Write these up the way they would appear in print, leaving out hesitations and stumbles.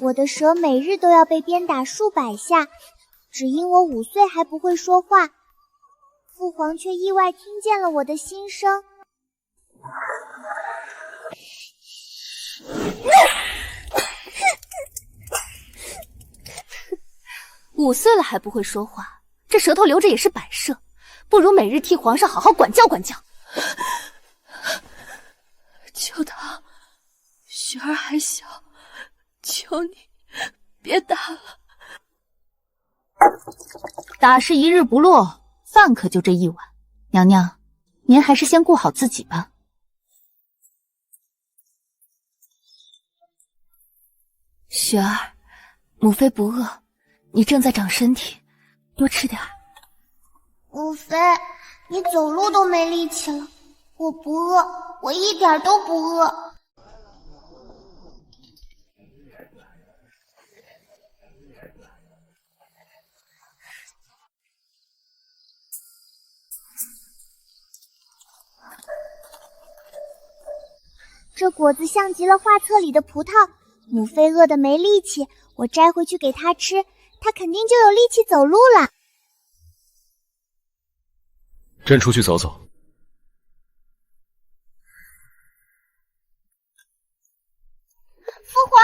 我的蛇每日都要被鞭打数百下，只因我5岁还不会说话。父皇却意外听见了我的心声。5岁了还不会说话，这舌头留着也是摆设，不如每日替皇上好好管教管教。求他，雪儿还小，求你别打了。打是一日不落，饭可就这一碗。娘娘，您还是先顾好自己吧。雪儿，母妃不饿，你正在长身体，多吃点儿。母妃，你走路都没力气了。我不饿，我一点都不饿。这果子像极了画册里的葡萄，母妃饿得没力气，我摘回去给她吃，她肯定就有力气走路了。朕出去走走。父皇！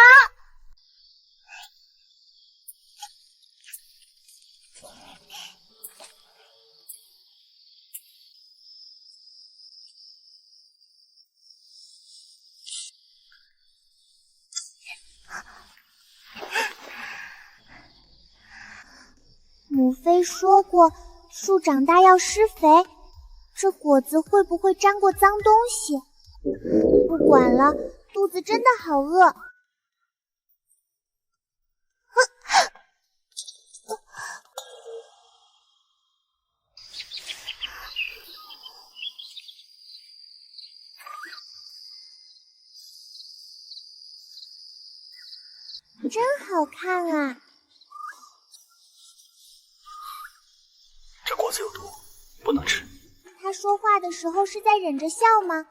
母妃说过，树长大要施肥，这果子会不会沾过脏东西？不管了，肚子真的好饿。真好看啊！这果子有毒，不能吃。他说话的时候是在忍着笑吗？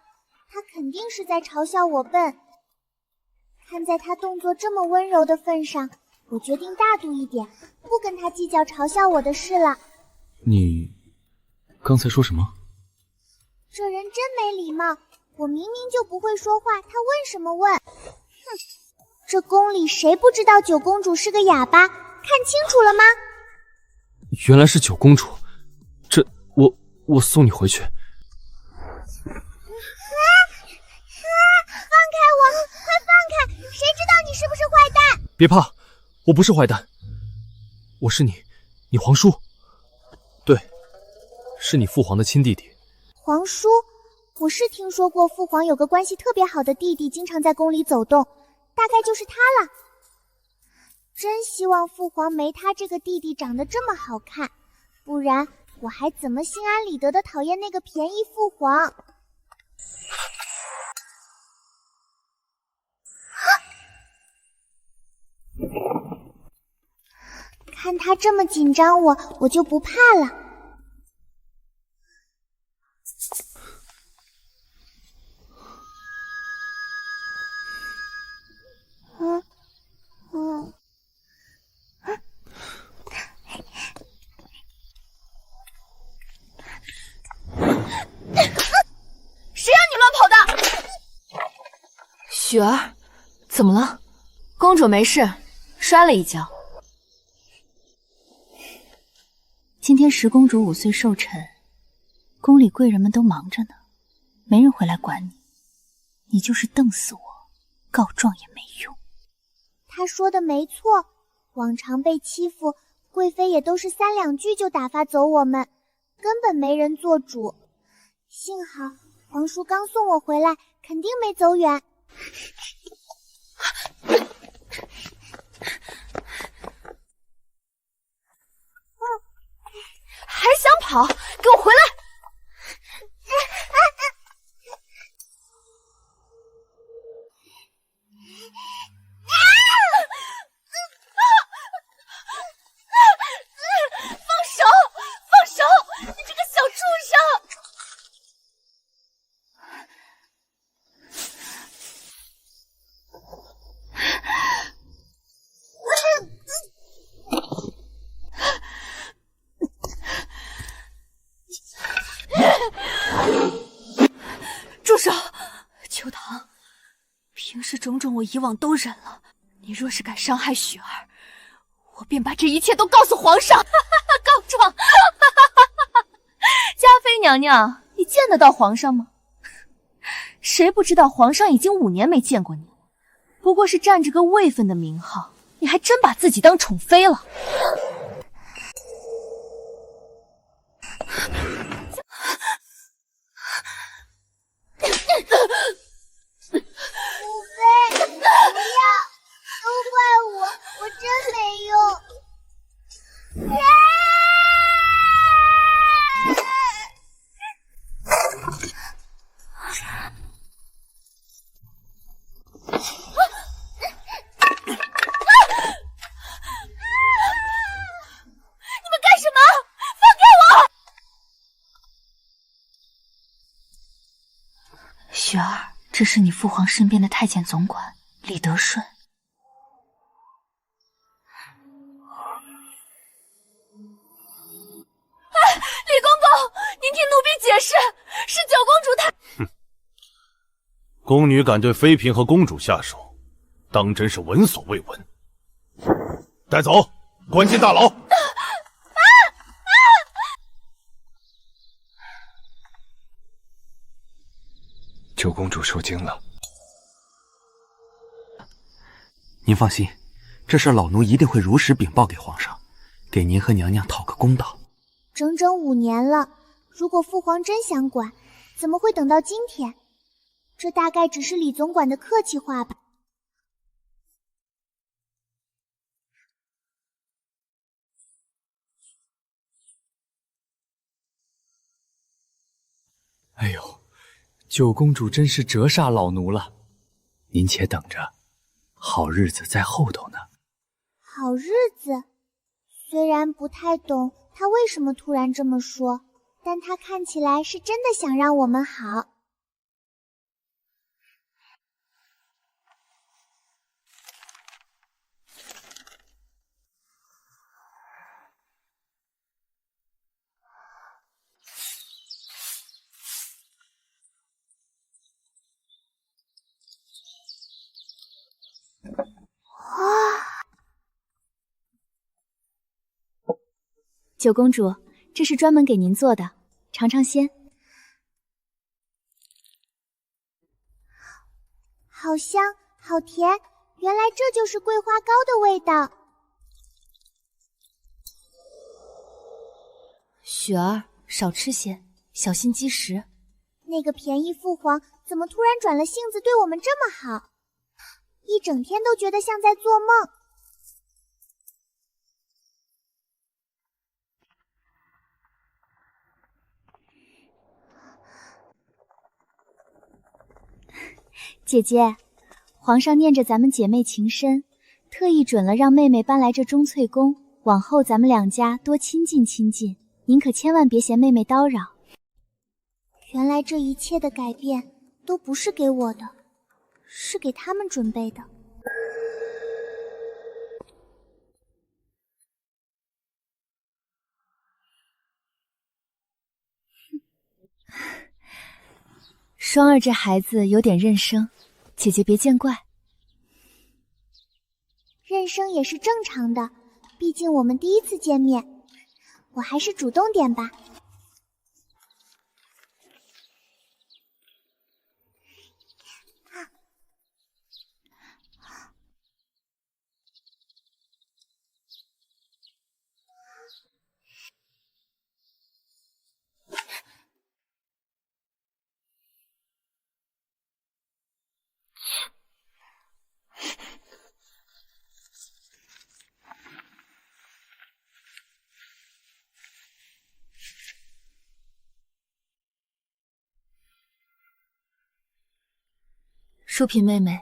他肯定是在嘲笑我笨。看在他动作这么温柔的份上，我决定大度一点，不跟他计较嘲笑我的事了。你刚才说什么？这人真没礼貌！我明明就不会说话，他问什么问？哼！这宫里谁不知道九公主是个哑巴？看清楚了吗？原来是九公主，这我送你回去。放开我！快放开！谁知道你是不是坏蛋？别怕，我不是坏蛋，我是你皇叔，对，是你父皇的亲弟弟。皇叔，我是听说过父皇有个关系特别好的弟弟，经常在宫里走动，大概就是他了。真希望父皇没他这个弟弟长得这么好看，不然我还怎么心安理得的讨厌那个便宜父皇？看他这么紧张我就不怕了。谁让你乱跑的？雪儿，怎么了？公主没事，摔了一跤。今天10公主5岁寿辰，宫里贵人们都忙着呢，没人回来管你。你就是瞪死我，告状也没用。他说的没错，往常被欺负，贵妃也都是3两句就打发走我们，根本没人做主。幸好皇叔刚送我回来，肯定没走远。还想跑？给我回来！放手！放手！你这个小畜生！我以往都忍了，你若是敢伤害雪儿，我便把这一切都告诉皇上。告状！嘉妃娘娘，你见得到皇上吗？谁不知道皇上已经5年没见过你，不过是占着个位分的名号，你还真把自己当宠妃了。母妃，不要，都怪我，我真没用。雪儿，这是你父皇身边的太监总管李德顺。李公公，您听奴婢解释，是九公主她……宫女敢对妃嫔和公主下手，当真是闻所未闻。带走，关进大牢。九公主受惊了。您放心，这事老奴一定会如实禀报给皇上，给您和娘娘讨个公道。整整5年了，如果父皇真想管，怎么会等到今天？这大概只是李总管的客气话吧。哎呦，九公主真是折煞老奴了。您且等着，好日子在后头呢。好日子，虽然不太懂他为什么突然这么说，但他看起来是真的想让我们好。九公主，这是专门给您做的，尝尝鲜。好香，好甜，原来这就是桂花糕的味道。雪儿，少吃些，小心积食。那个便宜父皇怎么突然转了性子对我们这么好？一整天都觉得像在做梦。姐姐，皇上念着咱们姐妹情深，特意准了让妹妹搬来这钟粹宫，往后咱们2家多亲近亲近，您可千万别嫌妹妹叨扰。原来这一切的改变都不是给我的，是给他们准备的。双儿这孩子有点认生，姐姐别见怪。认生也是正常的，毕竟我们第一次见面，我还是主动点吧。淑嫔妹妹，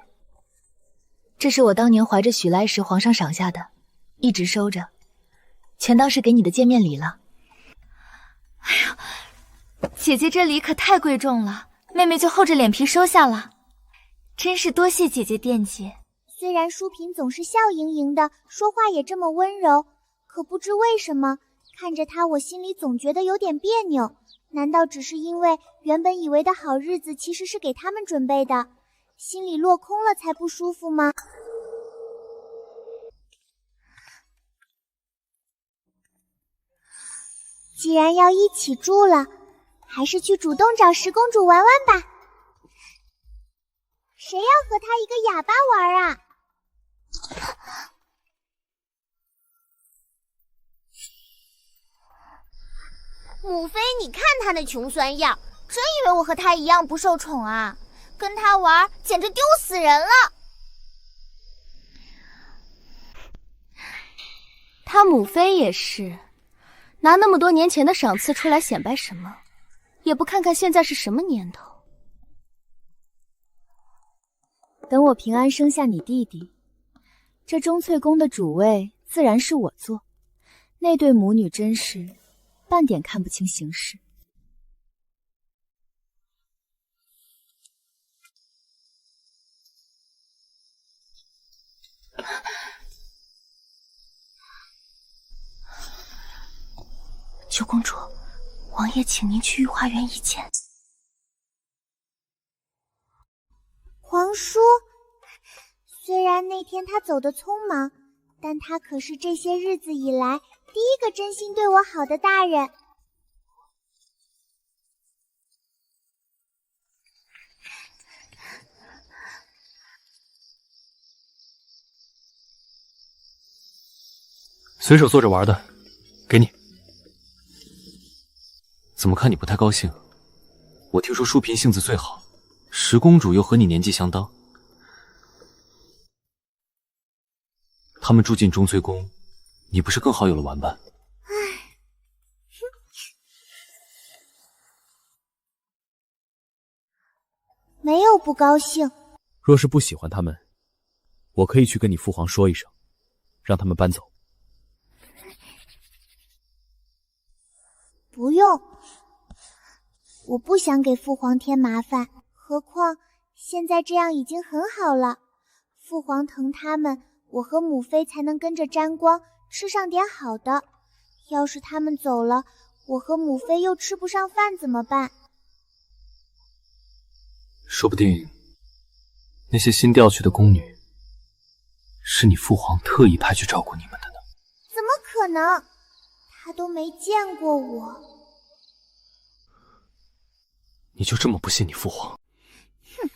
这是我当年怀着许来时皇上赏下的，一直收着，全当是给你的见面礼了。哎呀，姐姐这礼可太贵重了，妹妹就厚着脸皮收下了，真是多谢姐姐惦记。虽然淑嫔总是笑盈盈的，说话也这么温柔，可不知为什么，看着她我心里总觉得有点别扭。难道只是因为原本以为的好日子其实是给他们准备的？心里落空了才不舒服吗？既然要一起住了，还是去主动找十公主玩玩吧。谁要和她一个哑巴玩啊？母妃，你看她那穷酸样，真以为我和她一样不受宠啊？跟她玩简直丢死人了。他母妃也是，拿那么多年前的赏赐出来显摆什么，也不看看现在是什么年头。等我平安生下你弟弟，这钟粹宫的主位自然是我做。那对母女真是半点看不清形势。九公主，王爷请您去御花园一见。皇叔，虽然那天他走得匆忙，但他可是这些日子以来第一个真心对我好的大人。随手做着玩的，给你。怎么看你不太高兴？我听说淑嫔性子最好，十公主又和你年纪相当，他们住进钟粹宫，你不是更好有了玩伴？没有不高兴。若是不喜欢他们，我可以去跟你父皇说一声，让他们搬走。不用，我不想给父皇添麻烦，何况现在这样已经很好了。父皇疼他们，我和母妃才能跟着沾光，吃上点好的。要是他们走了，我和母妃又吃不上饭怎么办？说不定那些新调去的宫女是你父皇特意派去照顾你们的呢。怎么可能？他都没见过我。你就这么不信你父皇？哼，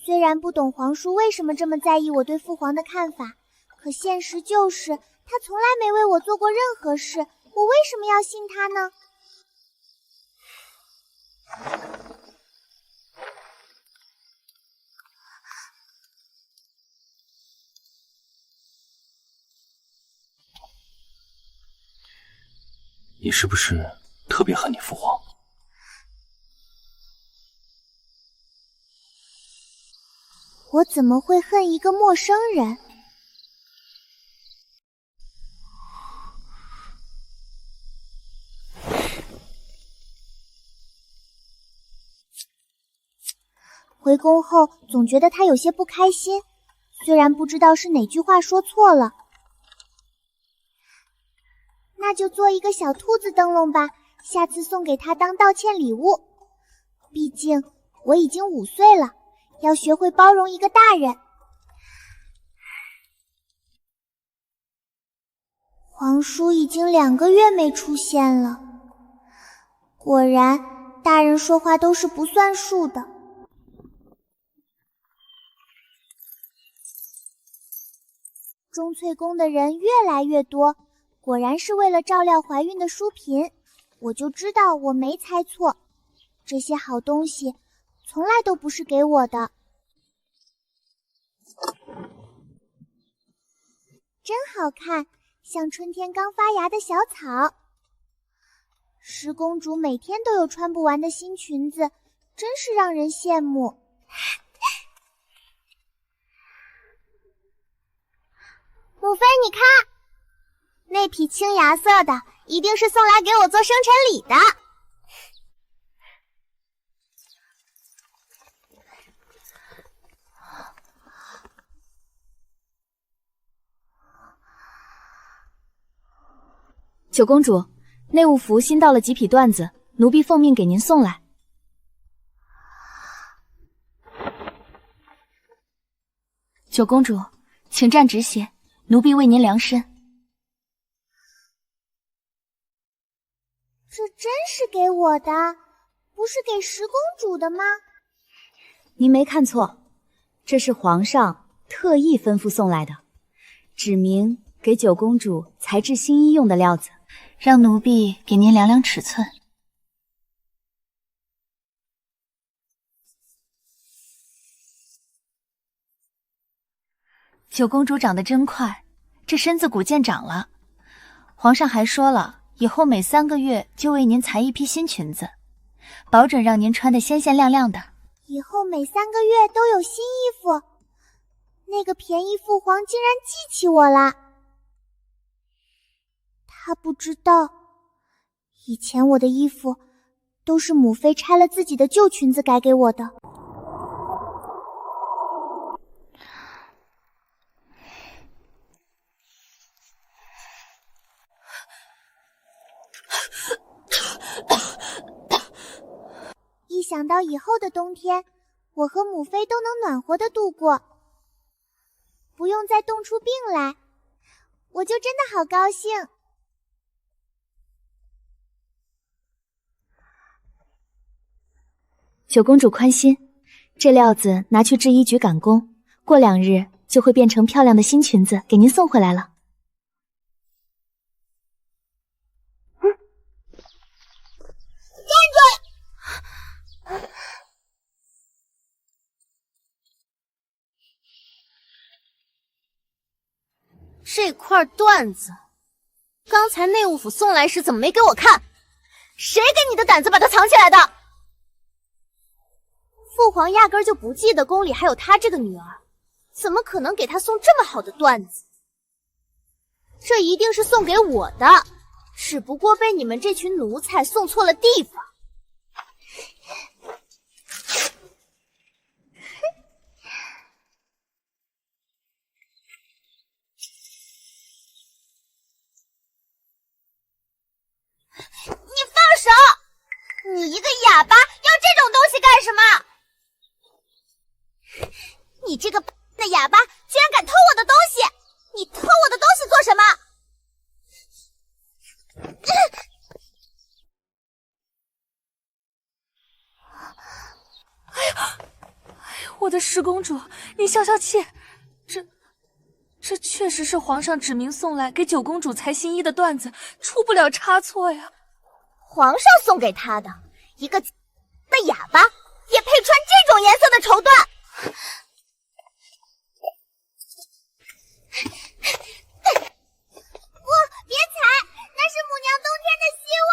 虽然不懂皇叔为什么这么在意我对父皇的看法，可现实就是他从来没为我做过任何事，我为什么要信他呢？你是不是特别恨你父皇？我怎么会恨一个陌生人？回宫后总觉得他有些不开心，虽然不知道是哪句话说错了。那就做一个小兔子灯笼吧，下次送给他当道歉礼物。毕竟我已经5岁了，要学会包容一个大人。皇叔已经2个月没出现了，果然大人说话都是不算数的。钟粹宫的人越来越多，果然是为了照料怀孕的淑嫔，我就知道我没猜错，这些好东西从来都不是给我的。真好看，像春天刚发芽的小草。十公主每天都有穿不完的新裙子，真是让人羡慕。母妃，你看，那匹青芽色的一定是送来给我做生辰礼的。九公主，内务府新到了几匹缎子，奴婢奉命给您送来。九公主，请站直些，奴婢为您量身。这真是给我的，不是给十公主的吗？您没看错，这是皇上特意吩咐送来的，指明给九公主裁制新衣用的料子，让奴婢给您量量尺寸。九公主长得真快，这身子骨见长了。皇上还说了，以后每3个月就为您裁一批新裙子，保准让您穿得鲜鲜亮亮的。以后每3个月都有新衣服，那个便宜父皇竟然记起我了。他不知道，以前我的衣服都是母妃拆了自己的旧裙子改给我的。一想到以后的冬天，我和母妃都能暖和的度过，不用再冻出病来，我就真的好高兴。九公主宽心，这料子拿去制衣局赶工，过2日就会变成漂亮的新裙子，给您送回来了。这块缎子，刚才内务府送来时怎么没给我看？谁给你的胆子把它藏起来的？父皇压根就不记得宫里还有他这个女儿，怎么可能给他送这么好的缎子？这一定是送给我的，只不过被你们这群奴才送错了地方。你一个哑巴，要这种东西干什么？你这个的哑巴，居然敢偷我的东西！你偷我的东西做什么？哎呀，我的十公主，你消消气。这确实是皇上指明送来给九公主裁新衣的缎子，出不了差错呀。皇上送给他的，一个的哑巴也配穿这种颜色的绸缎？不，别踩，那是母娘冬天的希望。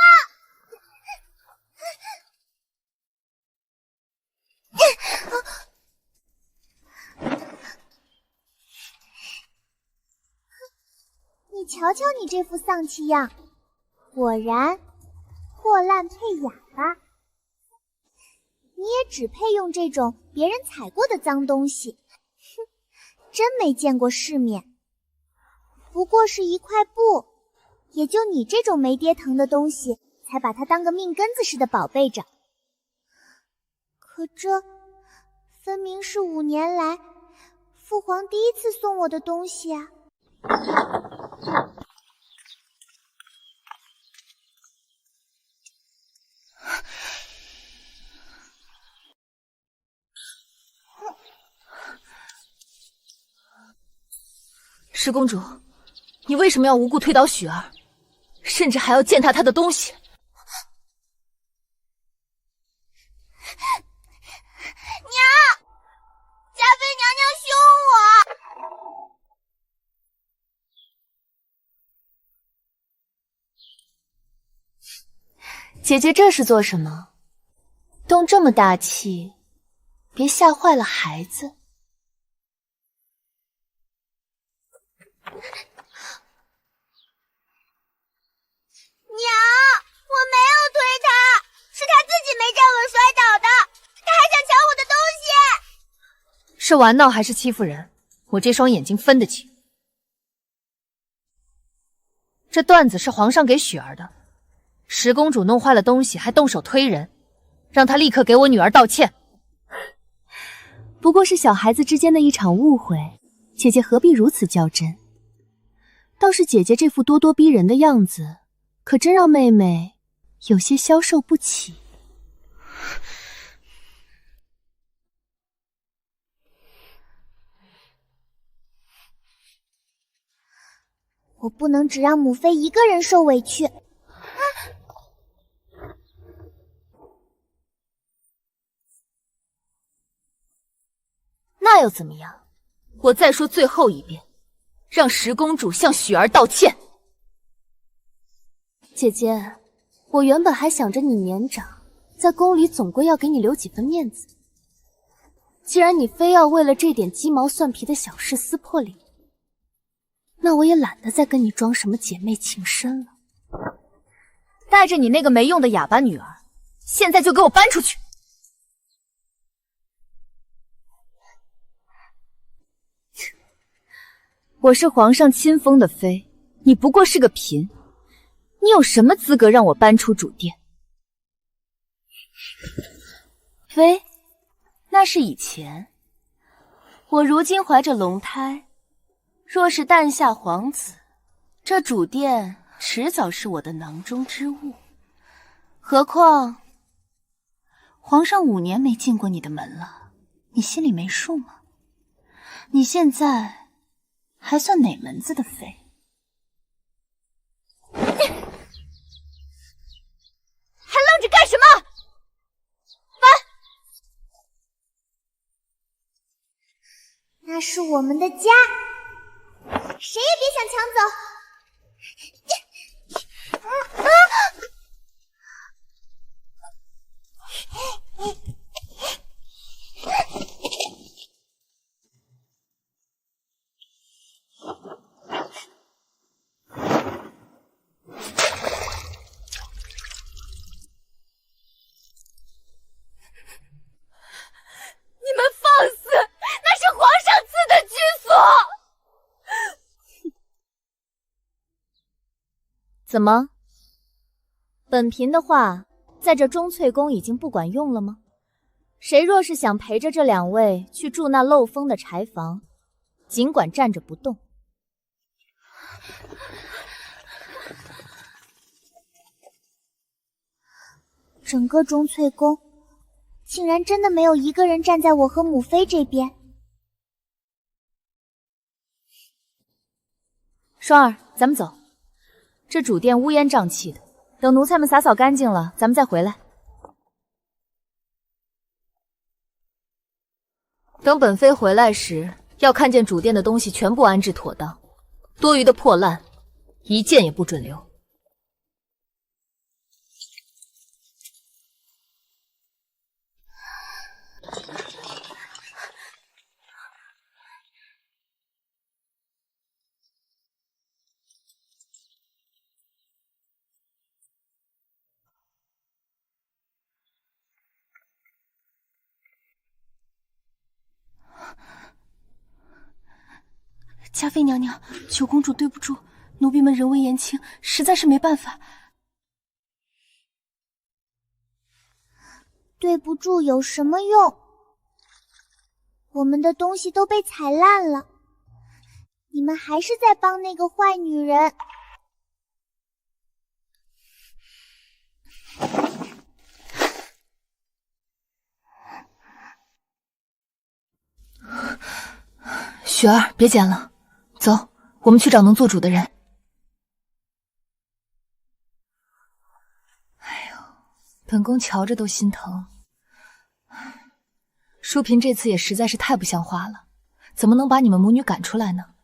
你瞧瞧你这副丧气样，果然破烂配哑巴，你也只配用这种别人踩过的脏东西。哼，真没见过世面。不过是一块布，也就你这种没爹疼的东西才把它当个命根子似的宝贝着。可这分明是5年来父皇第一次送我的东西啊。十公主，你为什么要无故推倒许儿，甚至还要践踏她的东西？娘，嘉妃娘娘凶我！姐姐这是做什么？动这么大气，别吓坏了孩子。娘，我没有推他，是他自己没站稳摔倒的，他还想抢我的东西。是玩闹还是欺负人？我这双眼睛分得清。这缎子是皇上给许儿的，十公主弄坏了东西还动手推人，让她立刻给我女儿道歉。不过是小孩子之间的一场误会，姐姐何必如此较真？倒是姐姐这副咄咄逼人的样子，可真让妹妹有些消受不起。我不能只让母妃一个人受委屈。那又怎么样？我再说最后一遍，让十公主向雪儿道歉。姐姐，我原本还想着你年长，在宫里总归要给你留几分面子。既然你非要为了这点鸡毛蒜皮的小事撕破脸，那我也懒得再跟你装什么姐妹情深了。带着你那个没用的哑巴女儿，现在就给我搬出去！我是皇上亲封的妃，你不过是个嫔，你有什么资格让我搬出主殿？妃，那是以前，我如今怀着龙胎，若是诞下皇子，这主殿迟早是我的囊中之物。何况皇上5年没进过你的门了，你心里没数吗？你现在还算哪门子的妃？还愣着干什么？那是我们的家，谁也别想抢走。你们放肆！那是皇上赐的居所。怎么？本嫔的话，在这钟粹宫已经不管用了吗？谁若是想陪着这2位去住那漏风的柴房，尽管站着不动。整个钟粹宫，竟然真的没有一个人站在我和母妃这边。双儿，咱们走。这主殿乌烟瘴气的，等奴才们洒扫干净了，咱们再回来。等本妃回来时，要看见主殿的东西全部安置妥当，多余的破烂一件也不准留。嘉妃娘娘，求公主对不住，奴婢们人微言轻，实在是没办法。对不住有什么用？我们的东西都被踩烂了，你们还是在帮那个坏女人。雪儿，别捡了，走，我们去找能做主的人。哎呦，本宫瞧着都心疼。淑嫔这次也实在是太不像话了，怎么能把你们母女赶出来呢？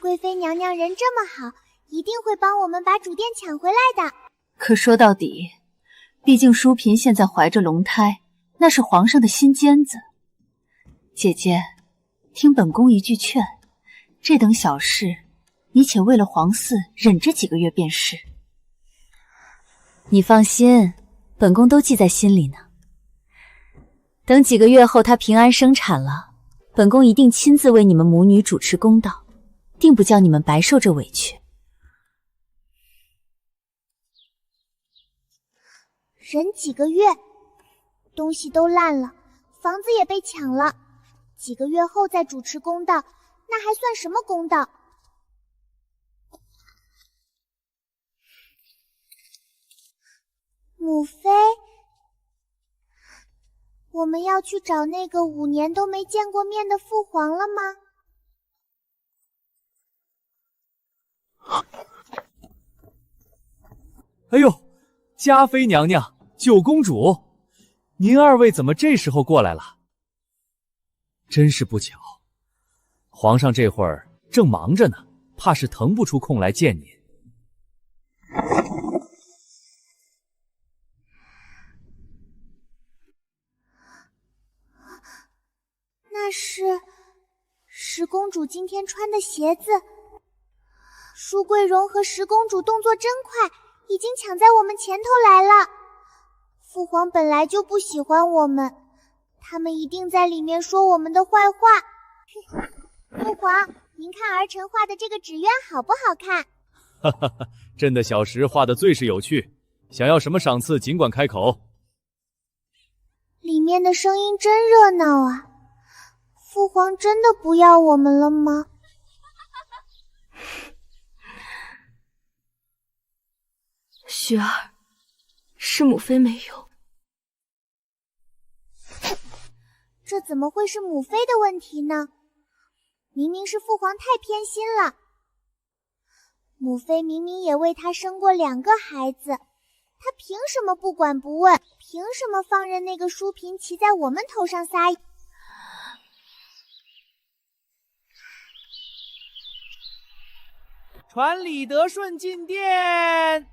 贵妃娘娘人这么好，一定会帮我们把主殿抢回来的。可说到底，毕竟淑嫔现在怀着龙胎，那是皇上的心尖子。姐姐，听本宫一句劝，这等小事，你且为了皇嗣忍着几个月便是。你放心，本宫都记在心里呢。等几个月后她平安生产了，本宫一定亲自为你们母女主持公道，定不叫你们白受这委屈。忍几个月，东西都烂了，房子也被抢了，几个月后再主持公道，那还算什么公道？母妃，我们要去找那个5年都没见过面的父皇了吗？哎呦，嘉妃娘娘、九公主，您2位怎么这时候过来了？真是不巧，皇上这会儿正忙着呢，怕是腾不出空来见您。那是十公主今天穿的鞋子。舒桂荣和十公主动作真快，已经抢在我们前头来了。父皇本来就不喜欢我们，他们一定在里面说我们的坏话。父皇，您看儿臣画的这个纸鸢好不好看？哈哈哈，朕的小石画的最是有趣，想要什么赏赐尽管开口。里面的声音真热闹啊！父皇真的不要我们了吗？雪儿，是母妃没有。这怎么会是母妃的问题呢？明明是父皇太偏心了。母妃明明也为他生过2个孩子，他凭什么不管不问？凭什么放任那个淑嫔骑在我们头上撒野？传李德顺进殿。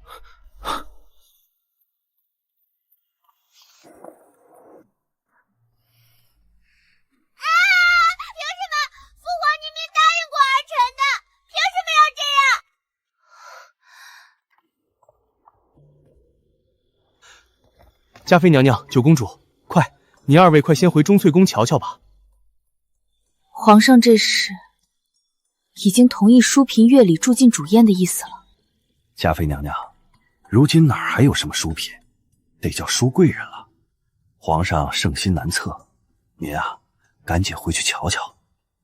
嘉妃娘娘、九公主，快，你2位快先回钟粹宫瞧瞧吧。皇上这时已经同意淑嫔月里住进主宴的意思了。嘉妃娘娘，如今哪儿还有什么淑嫔，得叫淑贵人了。皇上圣心难测，您啊，赶紧回去瞧瞧，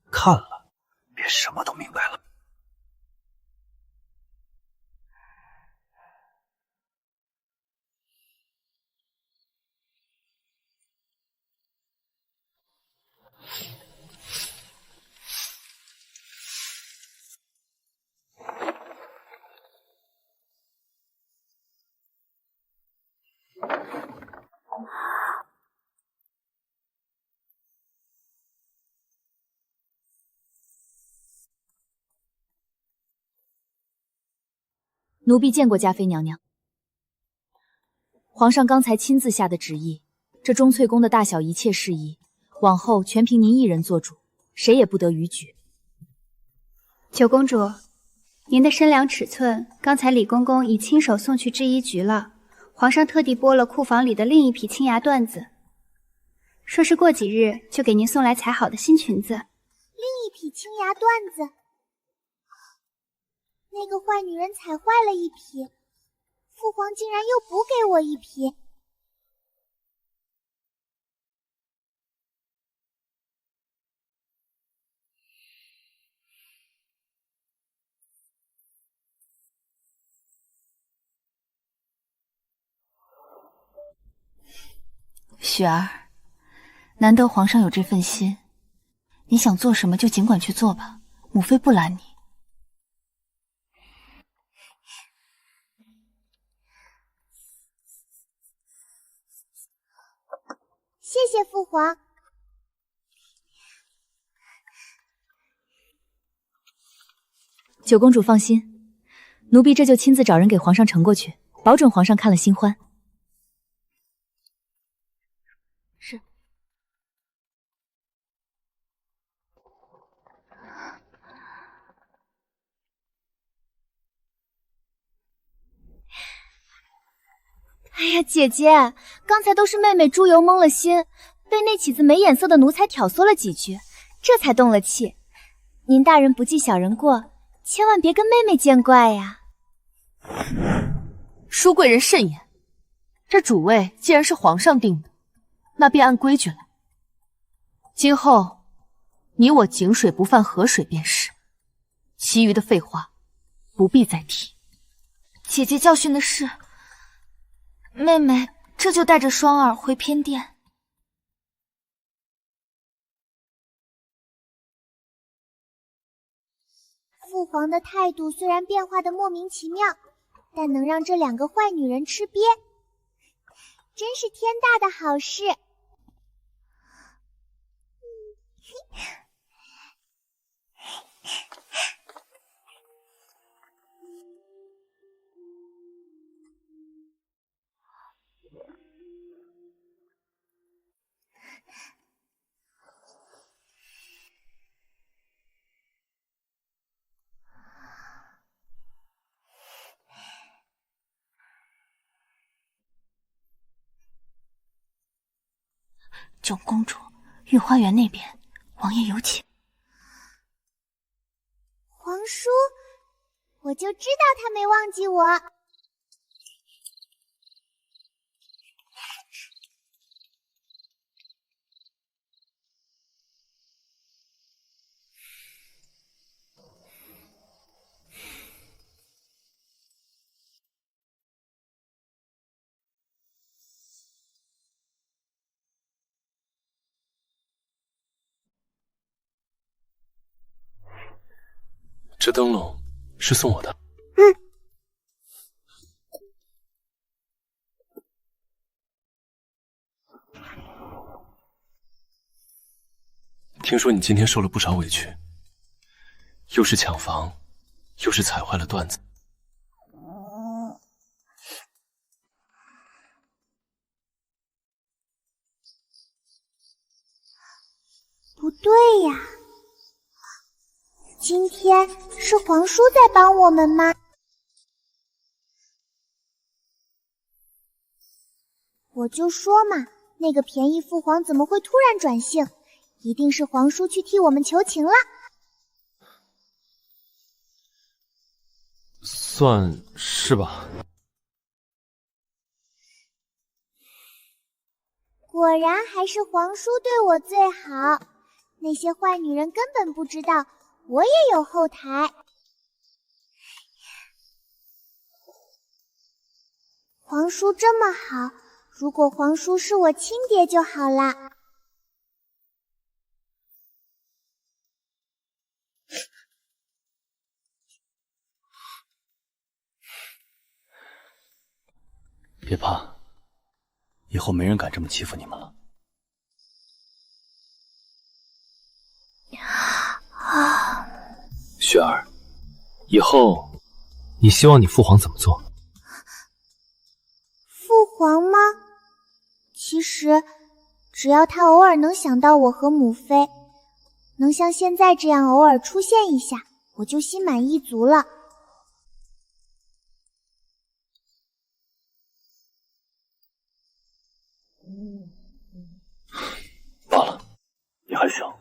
看了便什么都明白了。奴婢见过嘉妃娘娘。皇上刚才亲自下的旨意，这钟粹宫的大小一切事宜，往后全凭您一人做主，谁也不得逾矩。九公主，您的身量尺寸，刚才李公公已亲手送去制衣局了。皇上特地拨了库房里的另一匹青芽缎子，说是过几日就给您送来裁好的新裙子。另一匹青芽缎子。那个坏女人踩坏了一匹，父皇竟然又补给我一匹。雪儿，难得皇上有这份心，你想做什么就尽管去做吧，母妃不拦你。谢谢父皇。九公主放心，奴婢这就亲自找人给皇上呈过去，保准皇上看了心欢。是。哎呀，姐姐，刚才都是妹妹猪油蒙了心，被那起子没眼色的奴才挑唆了几句，这才动了气。您大人不计小人过，千万别跟妹妹见怪呀。淑贵人慎言，这主位既然是皇上定的，那便按规矩来。今后你我井水不犯河水便是，其余的废话不必再提。姐姐教训的是，妹妹这就带着双儿回偏殿。父皇的态度虽然变化的莫名其妙，但能让这两个坏女人吃瘪，真是天大的好事。九公主，御花园那边，王爷有请。皇叔，我就知道他没忘记我。这灯笼是送我的。听说你今天受了不少委屈，又是抢房，又是踩坏了缎子。不对呀，今天是皇叔在帮我们吗？我就说嘛，那个便宜父皇怎么会突然转性？一定是皇叔去替我们求情了。算是吧。果然还是皇叔对我最好，那些坏女人根本不知道我也有后台。皇叔这么好，如果皇叔是我亲爹就好啦。别怕，以后没人敢这么欺负你们了。雪儿，以后你希望你父皇怎么做？父皇吗？其实，只要他偶尔能想到我和母妃，能像现在这样偶尔出现一下，我就心满意足了。罢了，你还小。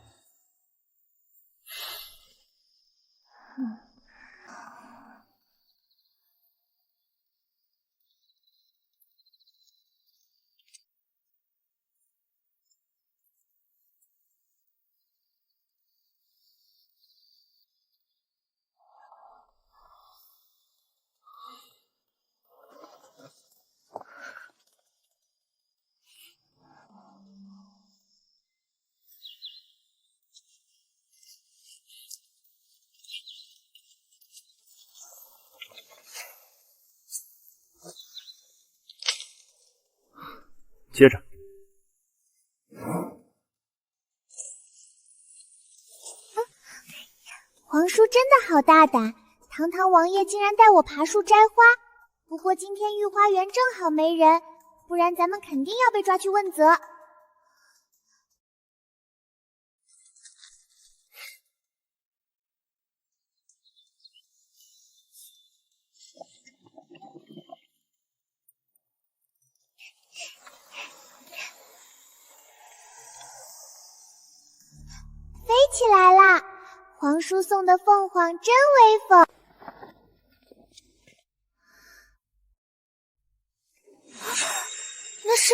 接着，皇叔真的好大胆，堂堂王爷竟然带我爬树摘花。不过今天御花园正好没人，不然咱们肯定要被抓去问责。飞起来啦！皇叔送的凤凰真威风。那是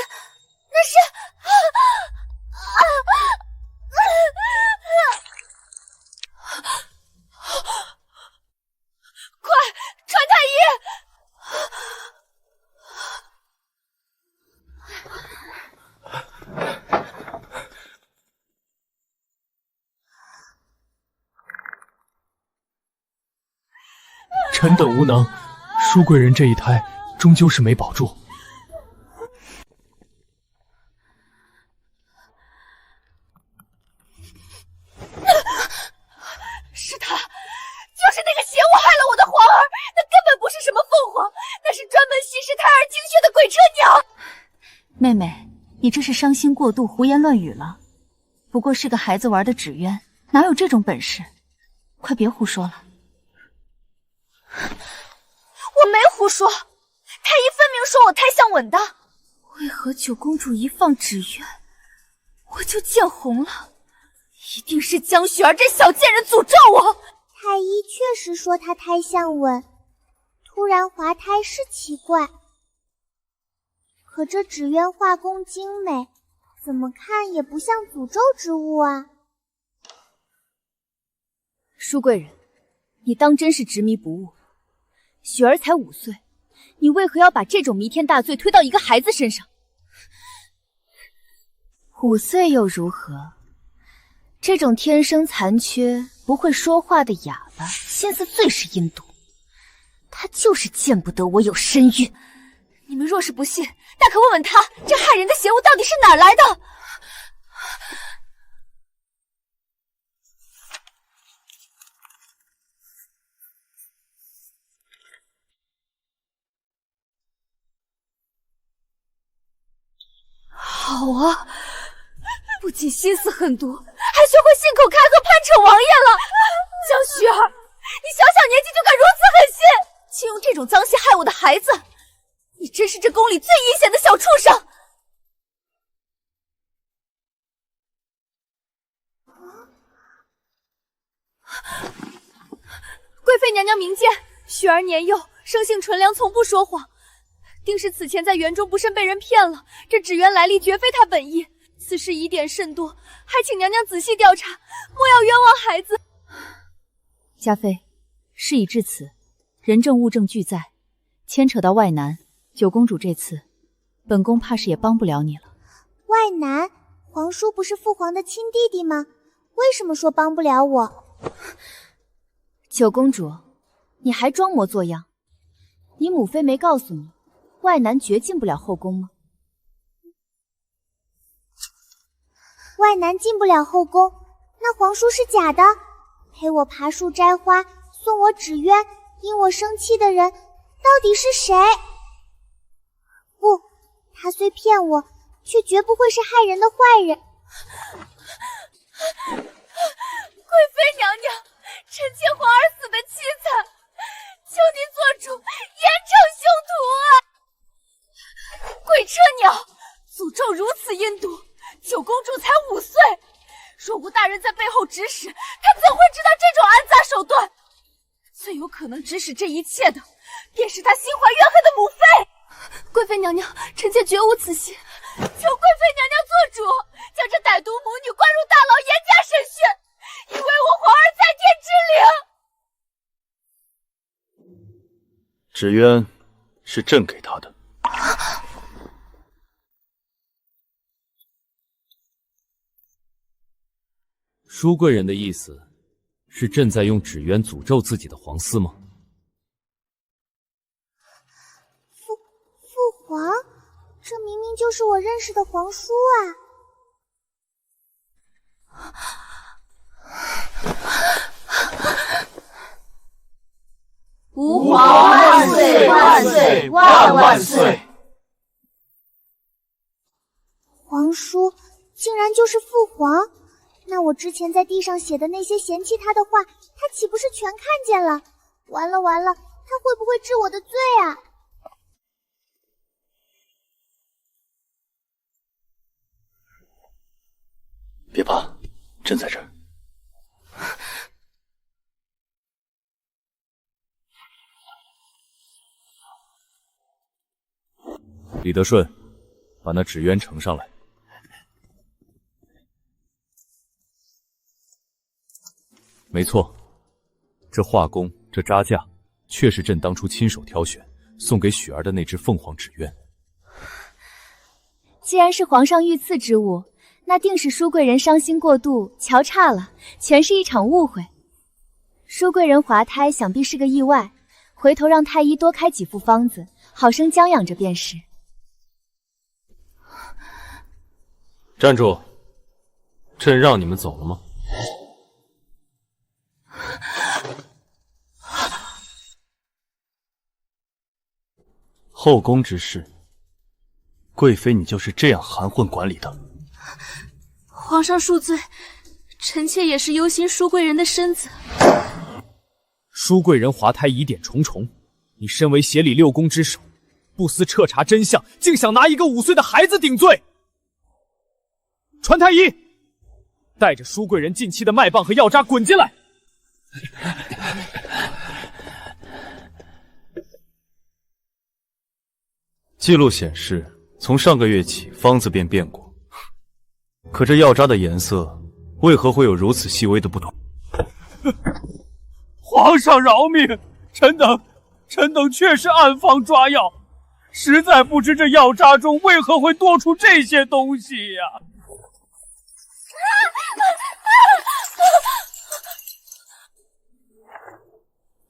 臣等无能，淑贵人这一胎终究是没保住。是他，就是那个邪物害了我的皇儿，那根本不是什么凤凰，那是专门吸食胎儿精血的鬼车鸟。妹妹，你这是伤心过度，胡言乱语了。不过是个孩子玩的纸鸢，哪有这种本事？快别胡说了。我没胡说，太医分明说我胎相吻的。为何九公主一放纸鸢，我就见红了？一定是江雪儿这小贱人诅咒我。太医确实说她胎相吻，突然滑胎是奇怪。可这纸鸢画工精美，怎么看也不像诅咒之物啊。淑贵人，你当真是执迷不悟。雪儿才5岁，你为何要把这种弥天大罪推到一个孩子身上？5岁又如何？这种天生残缺、不会说话的哑巴，心思最是阴毒。他就是见不得我有身孕。你们若是不信，大可问问他，这害人的邪物到底是哪儿来的？好啊，不仅心思狠毒，还学会信口开河攀扯王爷了。江雪儿，你小小年纪就敢如此狠心，竟用这种脏心害我的孩子，你真是这宫里最阴险的小畜生！贵妃娘娘明鉴，雪儿年幼，生性纯良，从不说谎。定是此前在园中不慎被人骗了，这纸鸢来历绝非他本意，此事疑点甚多，还请娘娘仔细调查，莫要冤枉孩子。嘉妃，事已至此，人证物证俱在，牵扯到外男，九公主这次，本宫怕是也帮不了你了。外男，皇叔不是父皇的亲弟弟吗？为什么说帮不了我？九公主，你还装模作样？你母妃没告诉你，外男绝进不了后宫吗？外男进不了后宫，那皇叔是假的？陪我爬树摘花，送我纸鸢，因我生气的人到底是谁？不，他虽骗我，却绝不会是害人的坏人。贵妃娘娘，臣妾皇儿死的凄惨，求您做主，严惩凶徒啊！鬼车鸟，诅咒如此阴毒，九公主才5岁，若无大人在背后指使，她怎会知道这种暗杂手段？最有可能指使这一切的，便是她心怀怨恨的母妃。贵妃娘娘，臣妾绝无此心，求贵妃娘娘做主，将这歹毒母女关入大牢，严加审讯，以为我皇儿在天之灵。纸鸢是朕给他的。淑贵人的意思是朕在用纸鸢诅咒自己的皇嗣吗？父皇，这明明就是我认识的皇叔啊！吾皇万岁万岁万万岁！皇叔竟然就是父皇，那我之前在地上写的那些嫌弃他的话，他岂不是全看见了？完了完了，他会不会治我的罪啊？别怕，朕在这儿。李德顺，把那纸鸢呈上来。没错，这画工，这扎架，确是朕当初亲手挑选，送给雪儿的那只凤凰纸鸢。既然是皇上御赐之物，那定是淑贵人伤心过度，瞧差了，全是一场误会。淑贵人滑胎想必是个意外，回头让太医多开几副方子，好生将养着便是。站住！朕让你们走了吗？后宫之事，贵妃你就是这样含混管理的？皇上恕罪，臣妾也是忧心淑贵人的身子。淑贵人滑胎疑点重重，你身为协理六宫之首，不思彻查真相，竟想拿一个5岁的孩子顶罪。传太医，带着淑贵人近期的脉棒和药渣滚进来。记录显示，从上个月起方子便变过，可这药渣的颜色为何会有如此细微的不同？皇上饶命！臣等确实暗方抓药，实在不知这药渣中为何会多出这些东西呀！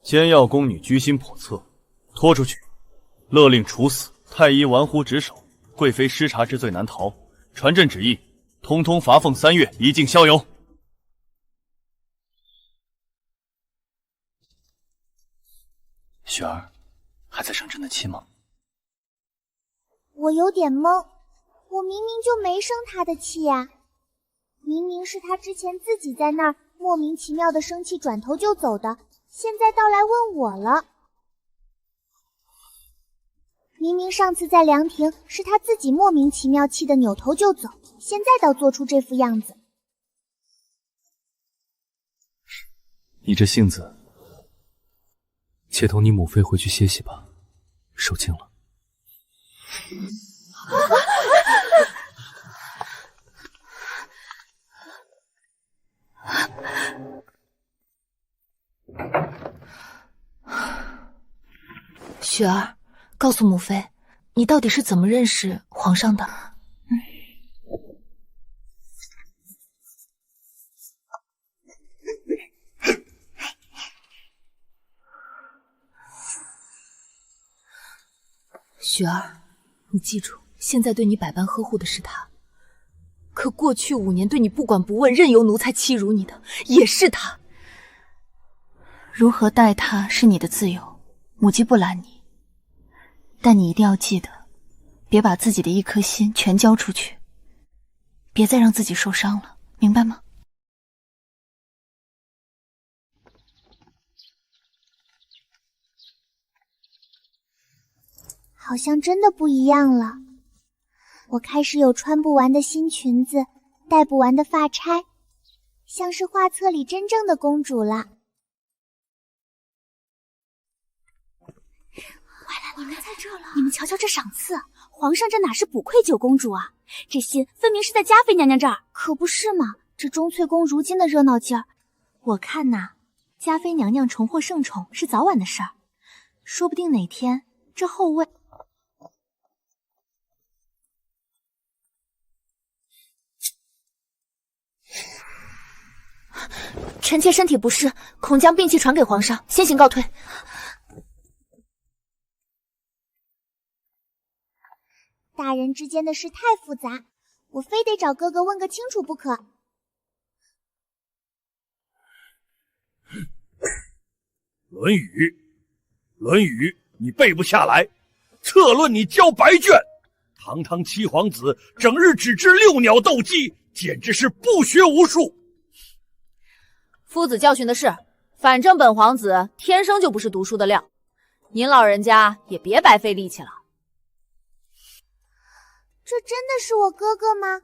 奸药宫女居心叵测，拖出去，勒令处死。太医玩忽职守，贵妃失察之罪难逃。传朕旨意，通通罚俸3月，以儆效尤。雪儿，还在生朕的气吗？我有点懵，我明明就没生他的气呀，明明是他之前自己在那儿莫名其妙的生气，转头就走的，现在倒来问我了。明明上次在凉亭是他自己莫名其妙气得扭头就走，现在倒做出这副样子。你这性子，且同你母妃回去歇息吧，受惊了。雪儿，告诉母妃，你到底是怎么认识皇上的？雪儿，你记住，现在对你百般呵护的是他，可过去5年对你不管不问、任由奴才欺辱你的也是他。如何待他是你的自由，母姬不拦你。但你一定要记得，别把自己的一颗心全交出去，别再让自己受伤了，明白吗？好像真的不一样了，我开始有穿不完的新裙子，戴不完的发钗，像是画册里真正的公主了。你们在这了！你们瞧瞧这赏赐，皇上这哪是补愧九公主啊？这心分明是在嘉妃娘娘这儿。可不是嘛，这钟粹宫如今的热闹劲儿，我看呐，嘉妃娘娘重获圣宠是早晚的事儿，说不定哪天这后位……臣妾身体不适，恐将病气传给皇上，先行告退。大人之间的事太复杂，我非得找哥哥问个清楚不可。论语，你背不下来？策论你交白卷，堂堂七皇子，整日只知遛鸟斗鸡，简直是不学无术。夫子教训的是，反正本皇子天生就不是读书的料，您老人家也别白费力气了。这真的是我哥哥吗？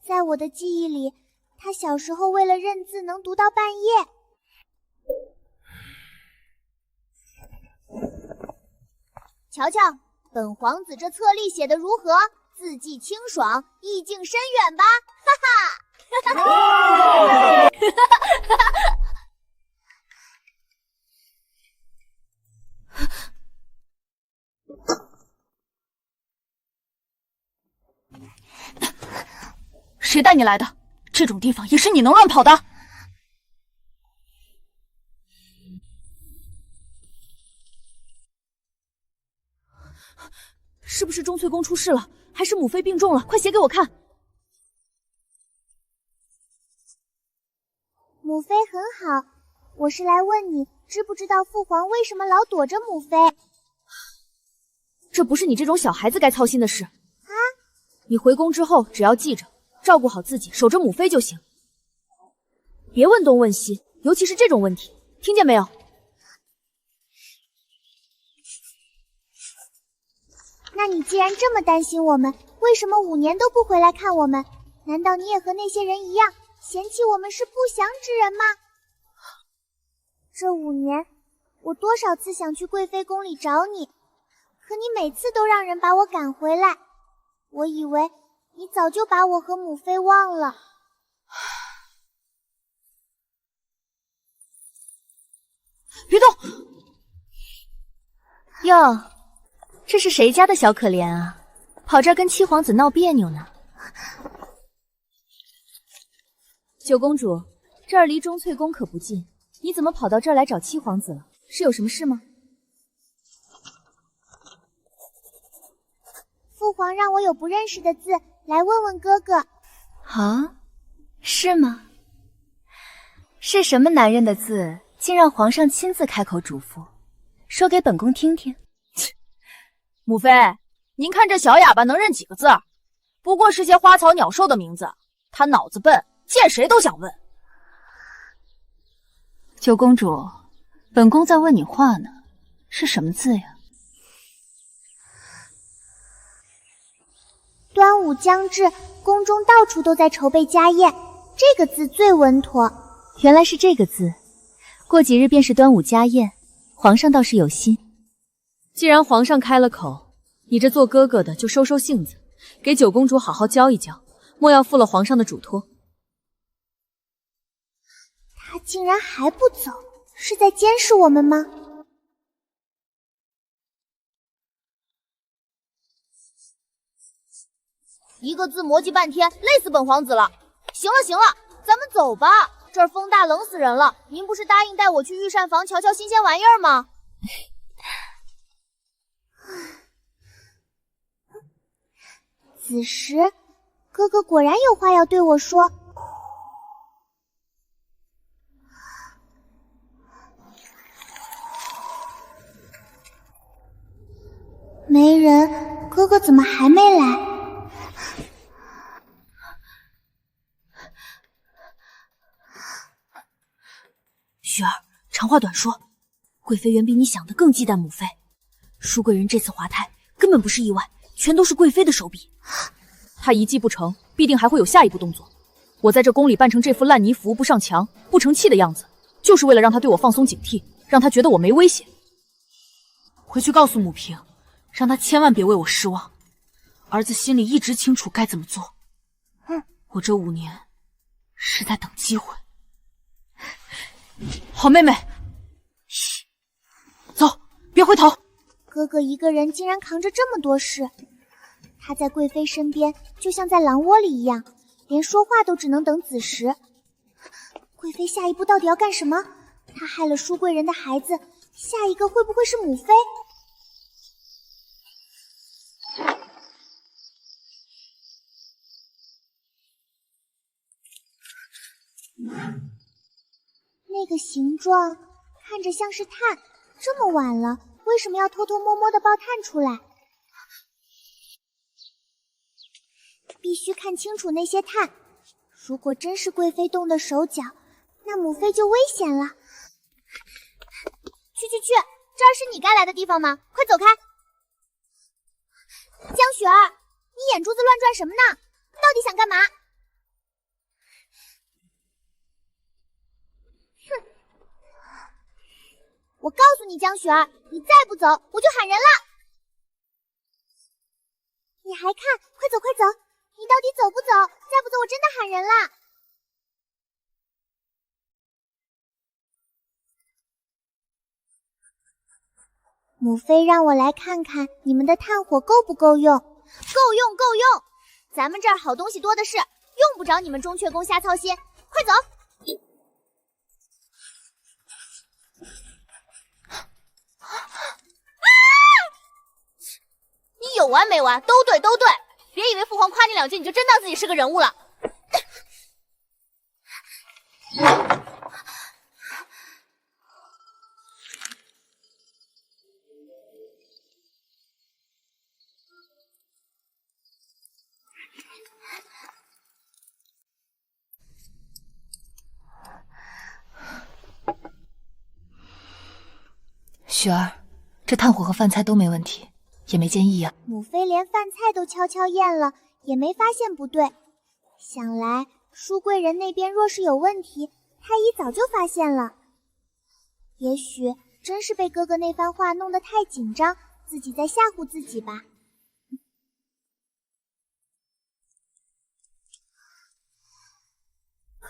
在我的记忆里，他小时候为了认字能读到半夜。瞧瞧，本皇子这册例写的如何？字迹清爽，意境深远吧！哈哈！谁带你来的？这种地方也是你能乱跑的？是不是钟粹宫出事了，还是母妃病重了？快写给我看。母妃很好，我是来问你，知不知道父皇为什么老躲着母妃？这不是你这种小孩子该操心的事啊！你回宫之后，只要记着照顾好自己，守着母妃就行，别问东问西，尤其是这种问题，听见没有？那你既然这么担心我们，为什么5年都不回来看我们？难道你也和那些人一样，嫌弃我们是不祥之人吗？这5年，我多少次想去贵妃宫里找你，可你每次都让人把我赶回来。我以为你早就把我和母妃忘了。别动！哟，这是谁家的小可怜啊？跑这儿跟七皇子闹别扭呢？九公主，这儿离钟粹宫可不近，你怎么跑到这儿来找七皇子了？是有什么事吗？父皇让我有不认识的字，来问问哥哥。啊，是吗？是什么男人的字，竟让皇上亲自开口嘱咐？说给本宫听听。母妃，您看这小哑巴能认几个字儿？不过是些花草鸟兽的名字，他脑子笨，见谁都想问。九公主，本宫在问你话呢，是什么字呀？端午将至，宫中到处都在筹备家宴，这个字最稳妥。原来是这个字，过几日便是端午家宴，皇上倒是有心。既然皇上开了口，你这做哥哥的就收收性子，给九公主好好教一教，莫要负了皇上的嘱托。他竟然还不走，是在监视我们吗？一个字磨叽半天，累死本皇子了。行了行了，咱们走吧，这儿风大冷死人了。您不是答应带我去御膳房瞧瞧新鲜玩意儿吗？此时，哥哥果然有话要对我说。没人，哥哥怎么还没来？雪儿，长话短说，贵妃远比你想的更忌惮母妃。淑贵人这次滑胎根本不是意外，全都是贵妃的手笔。她一计不成，必定还会有下一步动作。我在这宫里扮成这副烂泥扶不上墙、不成器的样子，就是为了让她对我放松警惕，让她觉得我没威胁。回去告诉母嫔，让她千万别为我失望。儿子心里一直清楚该怎么做。我这5年是在等机会。好妹妹，嘘，走，别回头。哥哥一个人竟然扛着这么多事，他在贵妃身边就像在狼窝里一样，连说话都只能等子时。贵妃下一步到底要干什么？她害了淑贵人的孩子，下一个会不会是母妃？那个形状看着像是炭，这么晚了，为什么要偷偷摸摸的爆炭出来？必须看清楚那些炭，如果真是贵妃动的手脚，那母妃就危险了。去，这儿是你该来的地方吗？快走开！江雪儿，你眼珠子乱转什么呢？到底想干嘛？我告诉你，江雪儿，你再不走，我就喊人了。你还看？快走快走！你到底走不走？再不走，我真的喊人了。母妃让我来看看你们的炭火够不够用。够用，够用！咱们这儿好东西多的是，用不着你们钟阙宫瞎操心。快走！你有有完没完？都对，都对，别以为父皇夸你两句，你就真当自己是个人物了。雪儿，这炭火和饭菜都没问题，也没见异样。母妃连饭菜都悄悄验了，也没发现不对。想来淑贵人那边若是有问题，太医早就发现了。也许真是被哥哥那番话弄得太紧张，自己在吓唬自己吧。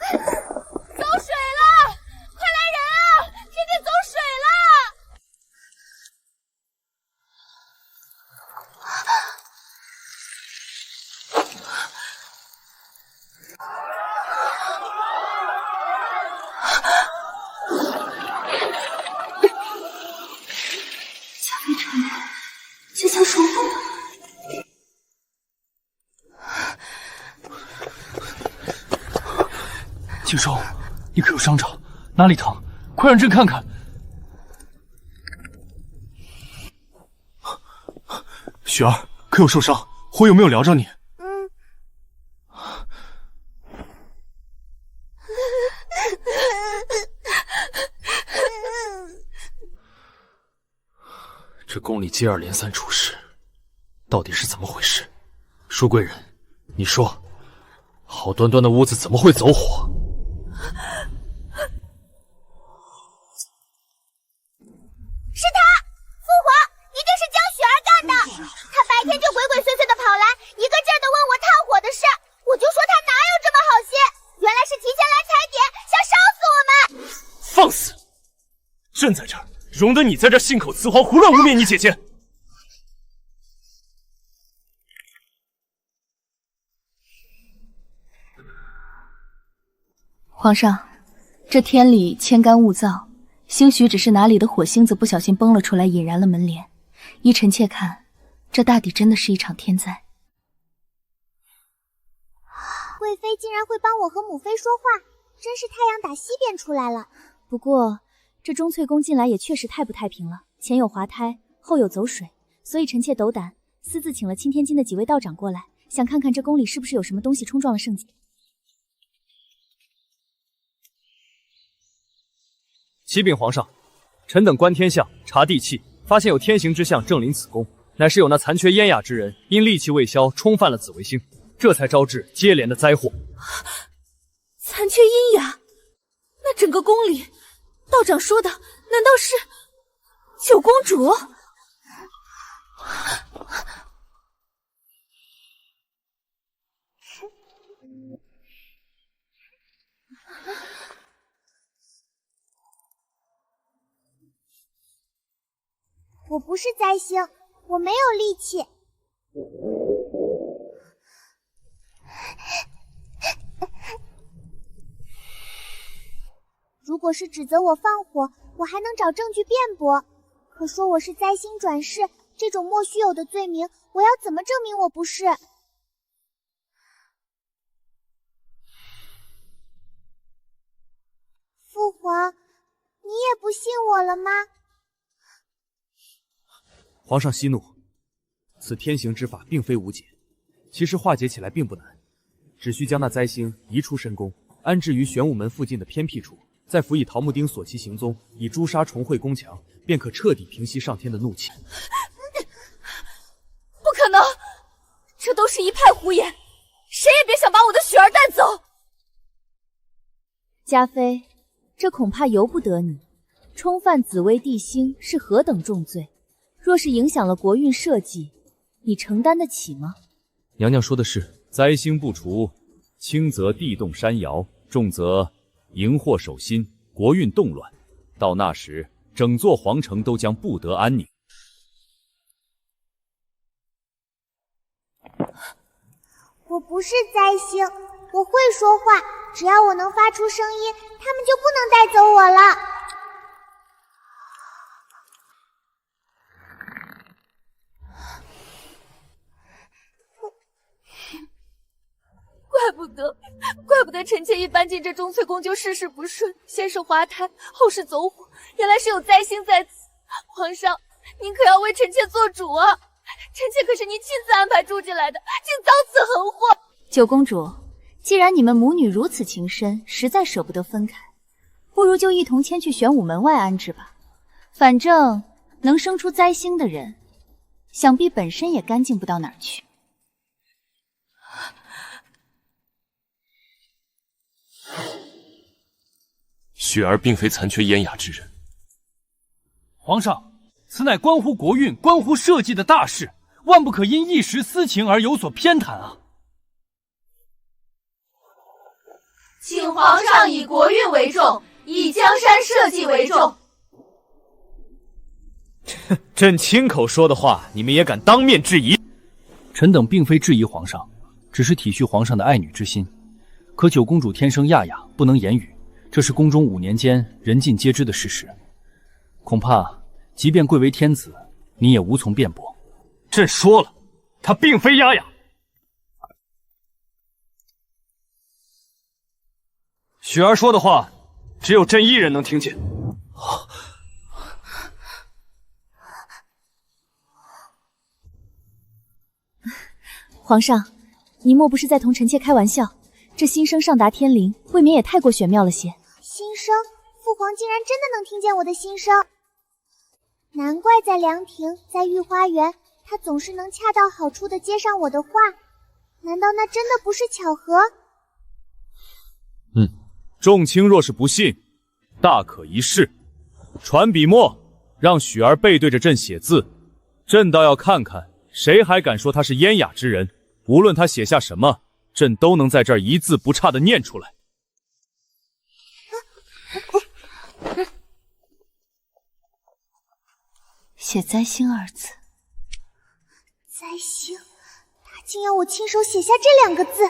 走水了！快来人啊！天天走水了！加菲城即将重复了。景寿，你可有伤着？哪里疼？快让朕看看。雪儿，可有受伤？火有没有燎着你？这宫里接二连三出事，到底是怎么回事？淑贵人，你说，好端端的屋子怎么会走火？是他，父皇，一定是江雪儿干的。他白天就鬼鬼祟祟的跑来，一个劲儿的问我炭火的事，我就说他哪有这么好心，原来是提前来踩点，想烧死我们。放肆！朕在这儿，容得你在这信口雌黄，胡乱污蔑你姐姐。皇上，这天里千干物燥，兴许只是哪里的火星子不小心崩了出来，引燃了门帘。依臣妾看，这大抵真的是一场天灾。贵妃竟然会帮我和母妃说话，真是太阳打西边出来了。不过这钟粹宫近来也确实太不太平了，前有滑胎，后有走水，所以臣妾斗胆私自请了钦天监的几位道长过来，想看看这宫里是不是有什么东西冲撞了圣洁。启禀皇上，臣等观天象查地气，发现有天行之象正临此宫，乃是有那残缺燕雅之人因戾气未消冲犯了紫微星，这才招致接连的灾祸。残缺阴雅，那整个宫里，道长说的难道是九公主？我不是灾星，我没有戾气。如果是指责我放火，我还能找证据辩驳。可说我是灾星转世，这种莫须有的罪名，我要怎么证明我不是？父皇，你也不信我了吗？皇上息怒，此天行之法并非无解，其实化解起来并不难，只需将那灾星移出深宫，安置于玄武门附近的偏僻处，再辅以桃木钉锁其行踪，以诛杀重会宫墙，便可彻底平息上天的怒气。不可能，这都是一派胡言，谁也别想把我的雪儿带走。嘉妃，这恐怕由不得你，冲犯紫薇帝星是何等重罪，若是影响了国运社稷，你承担得起吗？娘娘说的是，灾星不除，轻则地动山摇，重则荧惑守心，国运动乱。到那时，整座皇城都将不得安宁。我不是灾星，我会说话，只要我能发出声音，他们就不能带走我了。得臣妾一搬进这钟粹宫就事事不顺，先是滑胎，后是走火，原来是有灾星在此。皇上，您可要为臣妾做主啊！臣妾可是您亲自安排住进来的，竟遭此横祸。九公主，既然你们母女如此情深，实在舍不得分开，不如就一同迁去玄武门外安置吧。反正能生出灾星的人，想必本身也干净不到哪儿去。雪儿并非残缺燕雅之人。皇上，此乃关乎国运、关乎社稷的大事，万不可因一时私情而有所偏袒啊！请皇上以国运为重，以江山社稷为重。朕亲口说的话，你们也敢当面质疑？臣等并非质疑皇上，只是体恤皇上的爱女之心。可九公主天生亚雅，不能言语，这是宫中5年间人尽皆知的事实。恐怕即便贵为天子，你也无从辩驳。朕说了，她并非亚雅。雪儿说的话，只有朕一人能听见。皇上，你莫不是在同臣妾开玩笑？这新生上达天灵，未免也太过玄妙了些。心声，父皇竟然真的能听见我的心声，难怪在凉亭，在御花园，他总是能恰到好处的接上我的话。难道那真的不是巧合？众卿若是不信，大可一试。传笔墨，让许儿背对着朕写字，朕倒要看看谁还敢说他是燕雅之人。无论他写下什么，朕都能在这儿一字不差的念出来。写灾星2字。灾星，他竟要我亲手写下这2个字。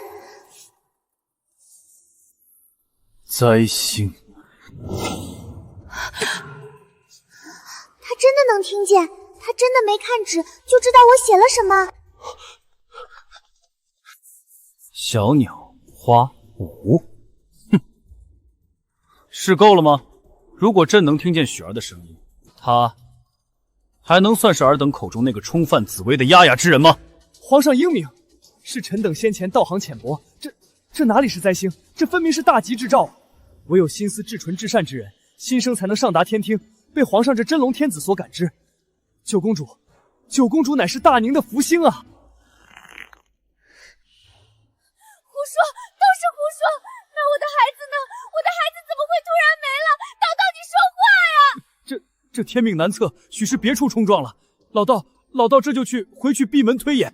灾星，他真的能听见，他真的没看纸就知道我写了什么。小鸟花舞，是够了吗？如果朕能听见雪儿的声音，她还能算是尔等口中那个冲犯紫薇的亚雅之人吗？皇上英明，是臣等先前道行浅薄，这哪里是灾星，这分明是大吉之兆。唯有心思至纯至善之人，心声才能上达天听，被皇上这真龙天子所感知。九公主乃是大宁的福星啊！胡说，都是胡说！那我的孩子呢？我的孩子怎么会突然没了？道道，你说话呀！这天命难测，许是别处冲撞了。老道这就回去闭门推演。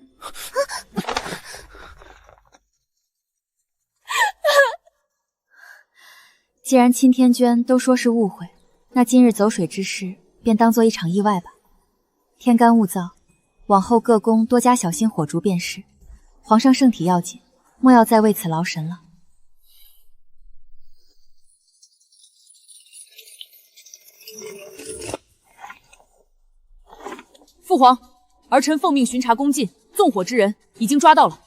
既然钦天监都说是误会，那今日走水之事便当做一场意外吧。天干物燥，往后各宫多加小心火烛便是。皇上圣体要紧，莫要再为此劳神了。父皇，儿臣奉命巡查宫禁，纵火之人已经抓到了。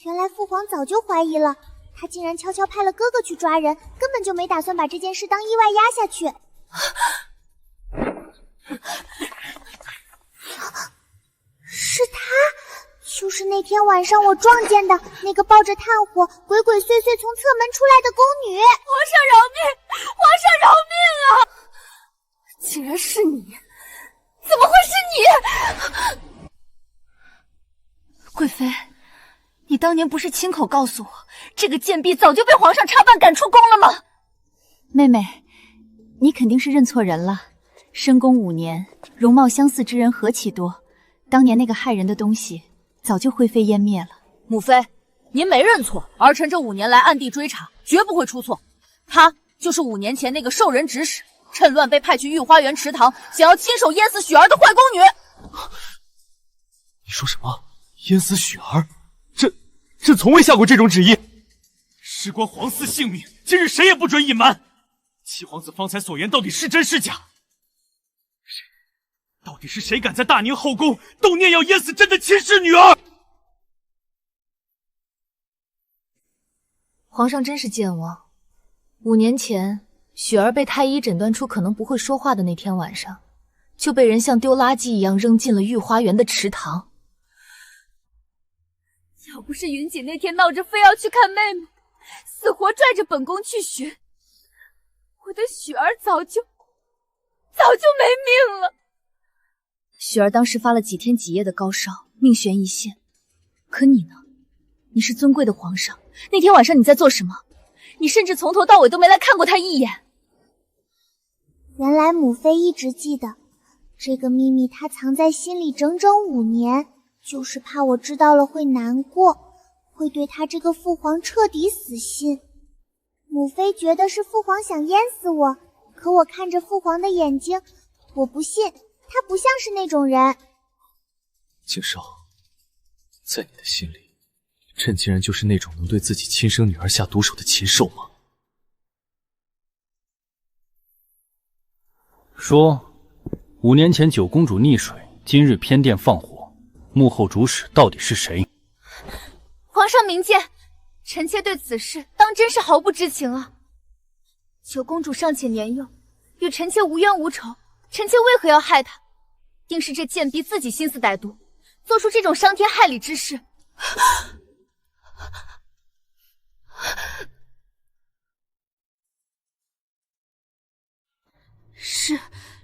原来父皇早就怀疑了，他竟然悄悄派了哥哥去抓人，根本就没打算把这件事当意外压下去。是他，就是那天晚上我撞见的那个抱着炭火鬼鬼祟祟从侧门出来的宫女。皇上饶命！皇上饶命啊！竟然是你！怎么会是你？贵妃，你当年不是亲口告诉我，这个贱婢早就被皇上插办赶出宫了吗？妹妹，你肯定是认错人了。深宫5年，容貌相似之人何其多，当年那个害人的东西早就灰飞烟灭了。母妃，您没认错，儿臣这5年来暗地追查，绝不会出错。他就是5年前那个受人指使，趁乱被派去御花园池塘，想要亲手淹死雪儿的坏宫女。你说什么？淹死雪儿？朕从未下过这种旨意。事关皇嗣性命，今日谁也不准隐瞒。七皇子方才所言到底是真是假？到底是谁敢在大宁后宫动念要淹死朕的亲生女儿？皇上真是健忘，5年前雪儿被太医诊断出可能不会说话的那天晚上，就被人像丢垃圾一样扔进了御花园的池塘。要不是云锦那天闹着非要去看妹妹，死活拽着本宫去寻，我的雪儿早就没命了。雪儿当时发了几天几夜的高烧，命悬一线。可你呢？你是尊贵的皇上，那天晚上你在做什么？你甚至从头到尾都没来看过他一眼。原来母妃一直记得这个秘密，她藏在心里整整5年，就是怕我知道了会难过，会对她这个父皇彻底死心。母妃觉得是父皇想淹死我，可我看着父皇的眼睛，我不信，他不像是那种人。景少，在你的心里，朕竟然就是那种能对自己亲生女儿下毒手的禽兽吗？说，5年前九公主溺水，今日偏殿放火，幕后主使到底是谁？皇上明鉴，臣妾对此事当真是毫不知情啊。九公主尚且年幼，与臣妾无冤无仇，臣妾为何要害她？定是这贱婢自己心思歹毒，做出这种伤天害理之事。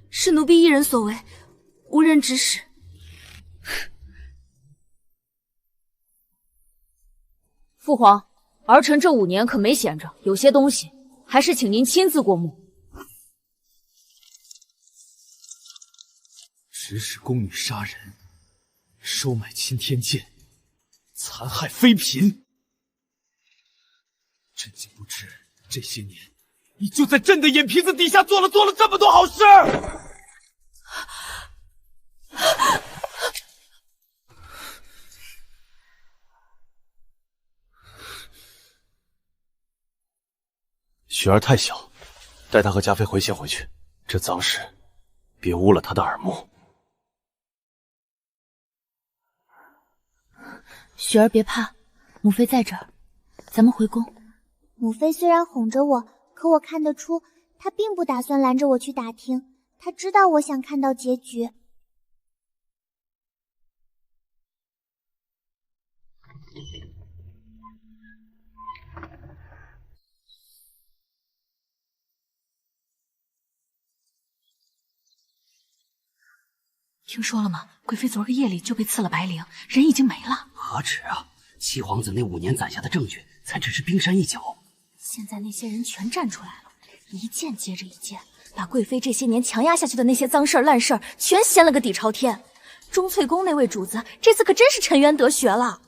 是奴婢一人所为，无人指使。父皇，儿臣这5年可没闲着，有些东西还是请您亲自过目。指使宫女杀人，收买钦天监，残害妃嫔。朕竟不知这些年你就在朕的眼皮子底下做了这么多好事。雪儿太小，带她和嘉妃回仙回去。这脏事，别污了她的耳目。雪儿别怕，母妃在这儿，咱们回宫。母妃虽然哄着我，可我看得出她并不打算拦着我去打听，她知道我想看到结局。听说了吗？贵妃昨个夜里就被赐了白绫，人已经没了。何止啊！七皇子那5年攒下的证据，才只是冰山一角。现在那些人全站出来了，一件接着一件，把贵妃这些年强压下去的那些脏事儿烂事儿全掀了个底朝天。钟粹宫那位主子这次可真是沉冤得雪了。娘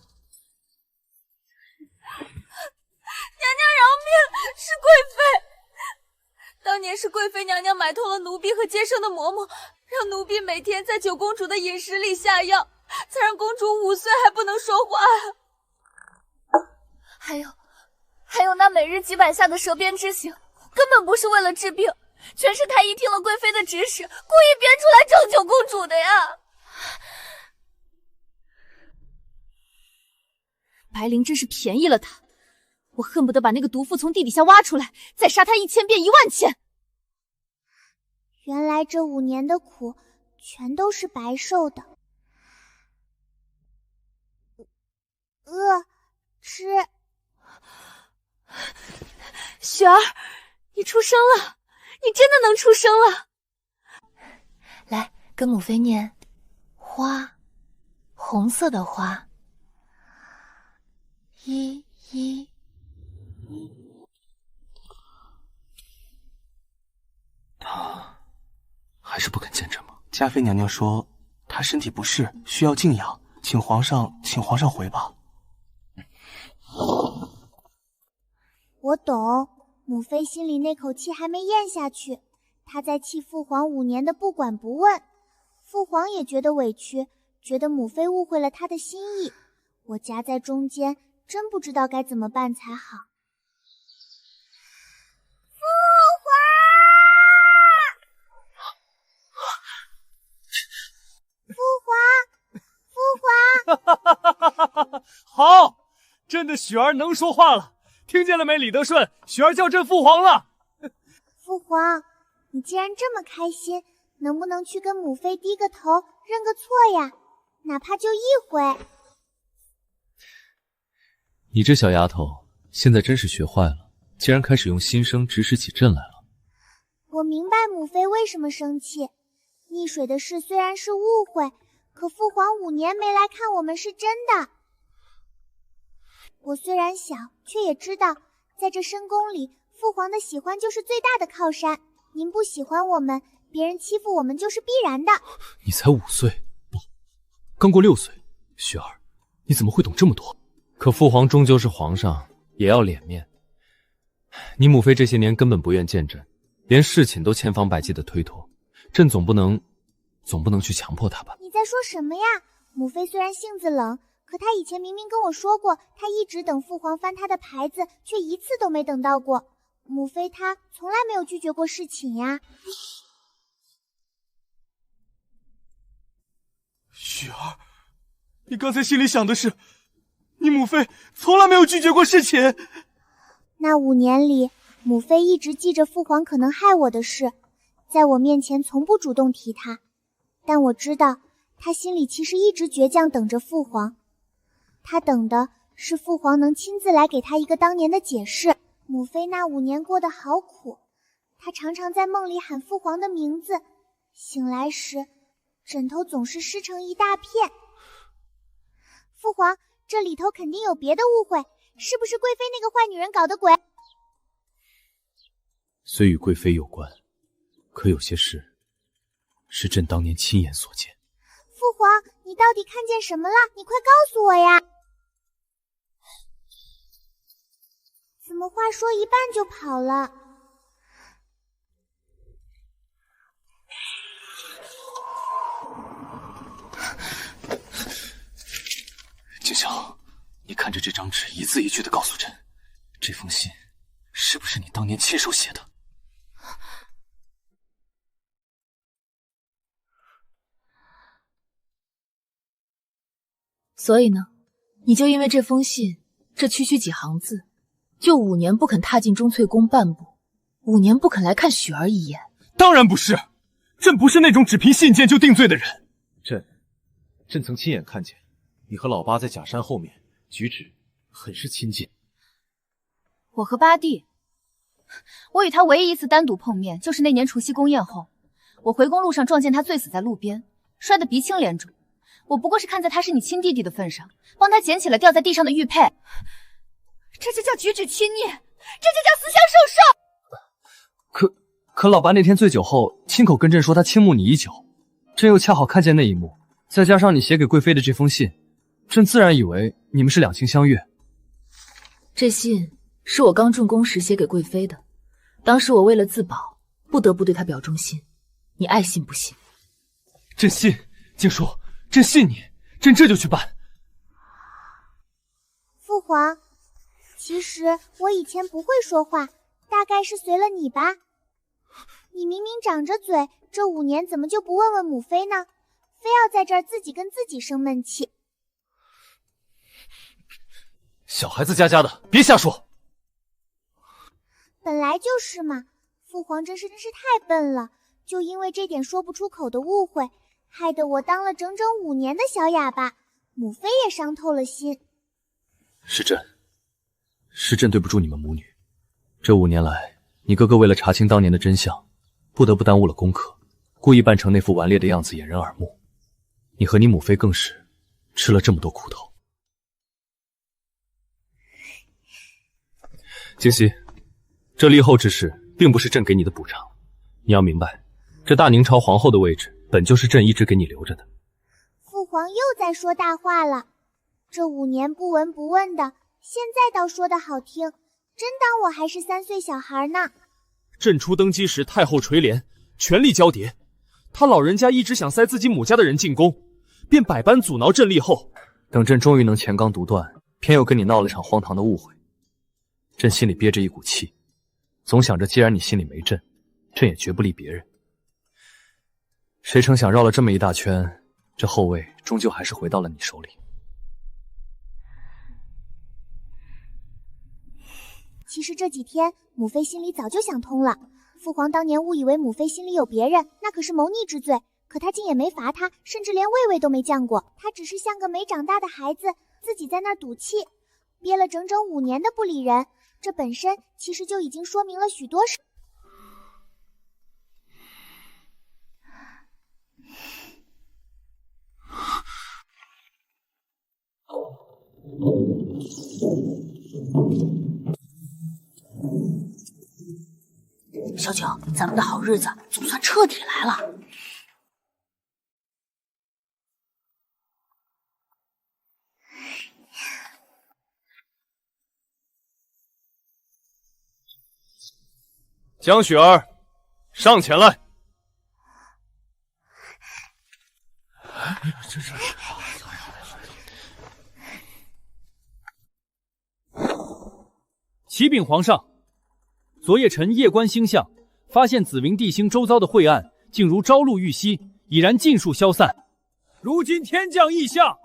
娘饶命，是贵妃！当年是贵妃娘娘买通了奴婢和接生的嬷嬷，让奴婢每天在九公主的饮食里下药，才让公主5岁还不能说话。还有那每日几百下的舌边之刑，根本不是为了治病，全是太医听了贵妃的指使，故意编出来整九公主的呀。白灵真是便宜了他，我恨不得把那个毒妇从地底下挖出来，再杀他1000遍10000千。原来这5年的苦全都是白受的。吃。雪儿，你出生了，你真的能出生了。来，跟母妃念花，红色的花。一。他还是不肯见朕吗？嘉妃娘娘说她身体不适，需要静养，请皇上回吧。我懂，母妃心里那口气还没咽下去，她在气父皇5年的不管不问。父皇也觉得委屈，觉得母妃误会了他的心意。我夹在中间，真不知道该怎么办才好。好，朕的雪儿能说话了，听见了没，李德顺，雪儿叫朕父皇了。父皇，你既然这么开心，能不能去跟母妃低个头，认个错呀？哪怕就一回。你这小丫头，现在真是学坏了，竟然开始用心声指使起朕来了。我明白母妃为什么生气。溺水的事虽然是误会，可父皇5年没来看我们是真的。我虽然小，却也知道，在这深宫里，父皇的喜欢就是最大的靠山。您不喜欢我们，别人欺负我们就是必然的。你才5岁，不，刚过6岁。雪儿，你怎么会懂这么多？可父皇终究是皇上，也要脸面。你母妃这些年根本不愿见朕，连侍寝都千方百计的推脱，朕总不能去强迫她吧？你在说什么呀？母妃虽然性子冷，可她以前明明跟我说过，她一直等父皇翻她的牌子，却一次都没等到过。母妃她从来没有拒绝过侍寝呀。雪儿，你刚才心里想的是，你母妃从来没有拒绝过侍寝。那5年里，母妃一直记着父皇可能害我的事，在我面前从不主动提他。但我知道，她心里其实一直倔强等着父皇。她等的是父皇能亲自来给她一个当年的解释。母妃那5年过得好苦，她常常在梦里喊父皇的名字，醒来时，枕头总是湿成一大片。父皇，这里头肯定有别的误会，是不是贵妃那个坏女人搞的鬼？虽与贵妃有关，可有些事是朕当年亲眼所见。父皇，你到底看见什么了？你快告诉我呀！怎么话说一半就跑了？景晓，你看着这张纸，一字一句的告诉朕，这封信是不是你当年亲手写的？所以呢，你就因为这封信，这区区几行字，就5年不肯踏进钟粹宫半步，5年不肯来看雪儿一眼？当然不是，朕不是那种只凭信件就定罪的人。朕曾亲眼看见你和老八在假山后面举止很是亲近。我和八弟，我与他唯一一次单独碰面，就是那年除夕宫宴后，我回宫路上撞见他醉死在路边，摔得鼻青脸肿。我不过是看在他是你亲弟弟的份上，帮他捡起了掉在地上的玉佩。这就叫举止亲昵，这就叫私相授受。可老八那天醉酒后，亲口跟朕说他倾慕你已久，朕又恰好看见那一幕，再加上你写给贵妃的这封信，朕自然以为你们是两情相悦。这信是我刚进宫时写给贵妃的，当时我为了自保，不得不对她表忠心。你爱信不信？朕信，静叔，朕信你，朕这就去办。父皇，其实我以前不会说话，大概是随了你吧。你明明长着嘴，这5年怎么就不问问母妃呢？非要在这儿自己跟自己生闷气。小孩子家家的，别瞎说。本来就是嘛，父皇真是太笨了，就因为这点说不出口的误会，害得我当了整整5年的小哑巴，母妃也伤透了心。是朕对不住你们母女。这5年来，你哥哥为了查清当年的真相，不得不耽误了功课，故意扮成那副顽劣的样子掩人耳目。你和你母妃更是吃了这么多苦头。静熙，这立后之事并不是朕给你的补偿，你要明白，这大宁朝皇后的位置本就是朕一直给你留着的。父皇又在说大话了，这5年不闻不问的，现在倒说的好听，真当我还是3岁小孩呢。朕初登基时，太后垂帘，权力交叠，他老人家一直想塞自己母家的人进宫，便百般阻挠朕立后。等朕终于能乾纲独断，偏又跟你闹了场荒唐的误会。朕心里憋着一股气，总想着既然你心里没朕，朕也绝不立别人。谁成想绕了这么一大圈，这后位终究还是回到了你手里。其实这几天母妃心里早就想通了，父皇当年误以为母妃心里有别人，那可是谋逆之罪，可他竟也没罚他，甚至连位位都没降过。他只是像个没长大的孩子，自己在那儿赌气，憋了整整5年的不理人，这本身其实就已经说明了许多事。小九，咱们的好日子总算彻底来了。江雪儿，上前来。启禀皇上，昨夜臣夜观星象，发现紫云地星周遭的晦暗竟如朝露欲息，已然尽数消散。如今天降异象，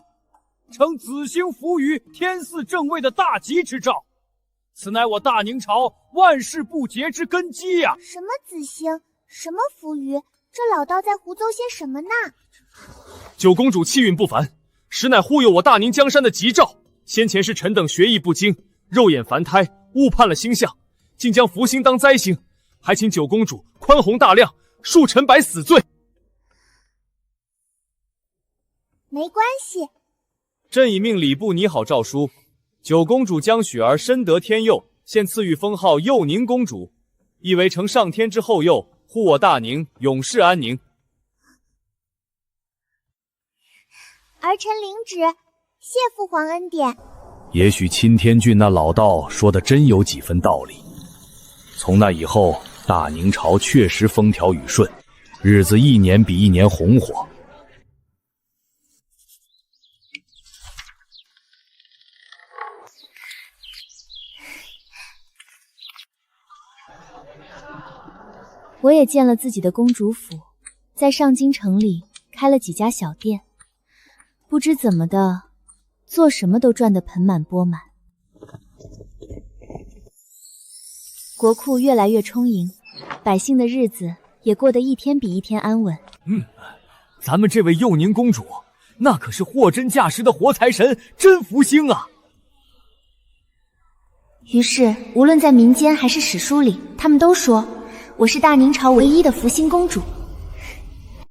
称紫星伏于天祀正位的大吉之兆，此乃我大宁朝万世不竭之根基呀！什么紫星，什么伏于，这老道在胡诌些什么呢？九公主气运不凡，实乃护佑我大宁江山的吉兆。先前是臣等学艺不精，肉眼凡胎，误判了星象，竟将福星当灾星，还请九公主宽宏大量，恕臣白死罪。没关系，朕已命礼部拟好诏书，九公主江雪儿深得天佑，现赐予封号佑宁公主，意为承上天之厚佑，护我大宁永世安宁。儿臣领旨，谢父皇恩典。也许钦天郡那老道说的真有几分道理。从那以后，大宁朝确实风调雨顺，日子一年比一年红火。我也建了自己的公主府，在上京城里开了几家小店，不知怎么的，做什么都赚得盆满钵满。国库越来越充盈，百姓的日子也过得一天比一天安稳。咱们这位佑宁公主，那可是货真价实的活财神，真福星啊！于是，无论在民间还是史书里，他们都说我是大宁朝唯一的福星公主。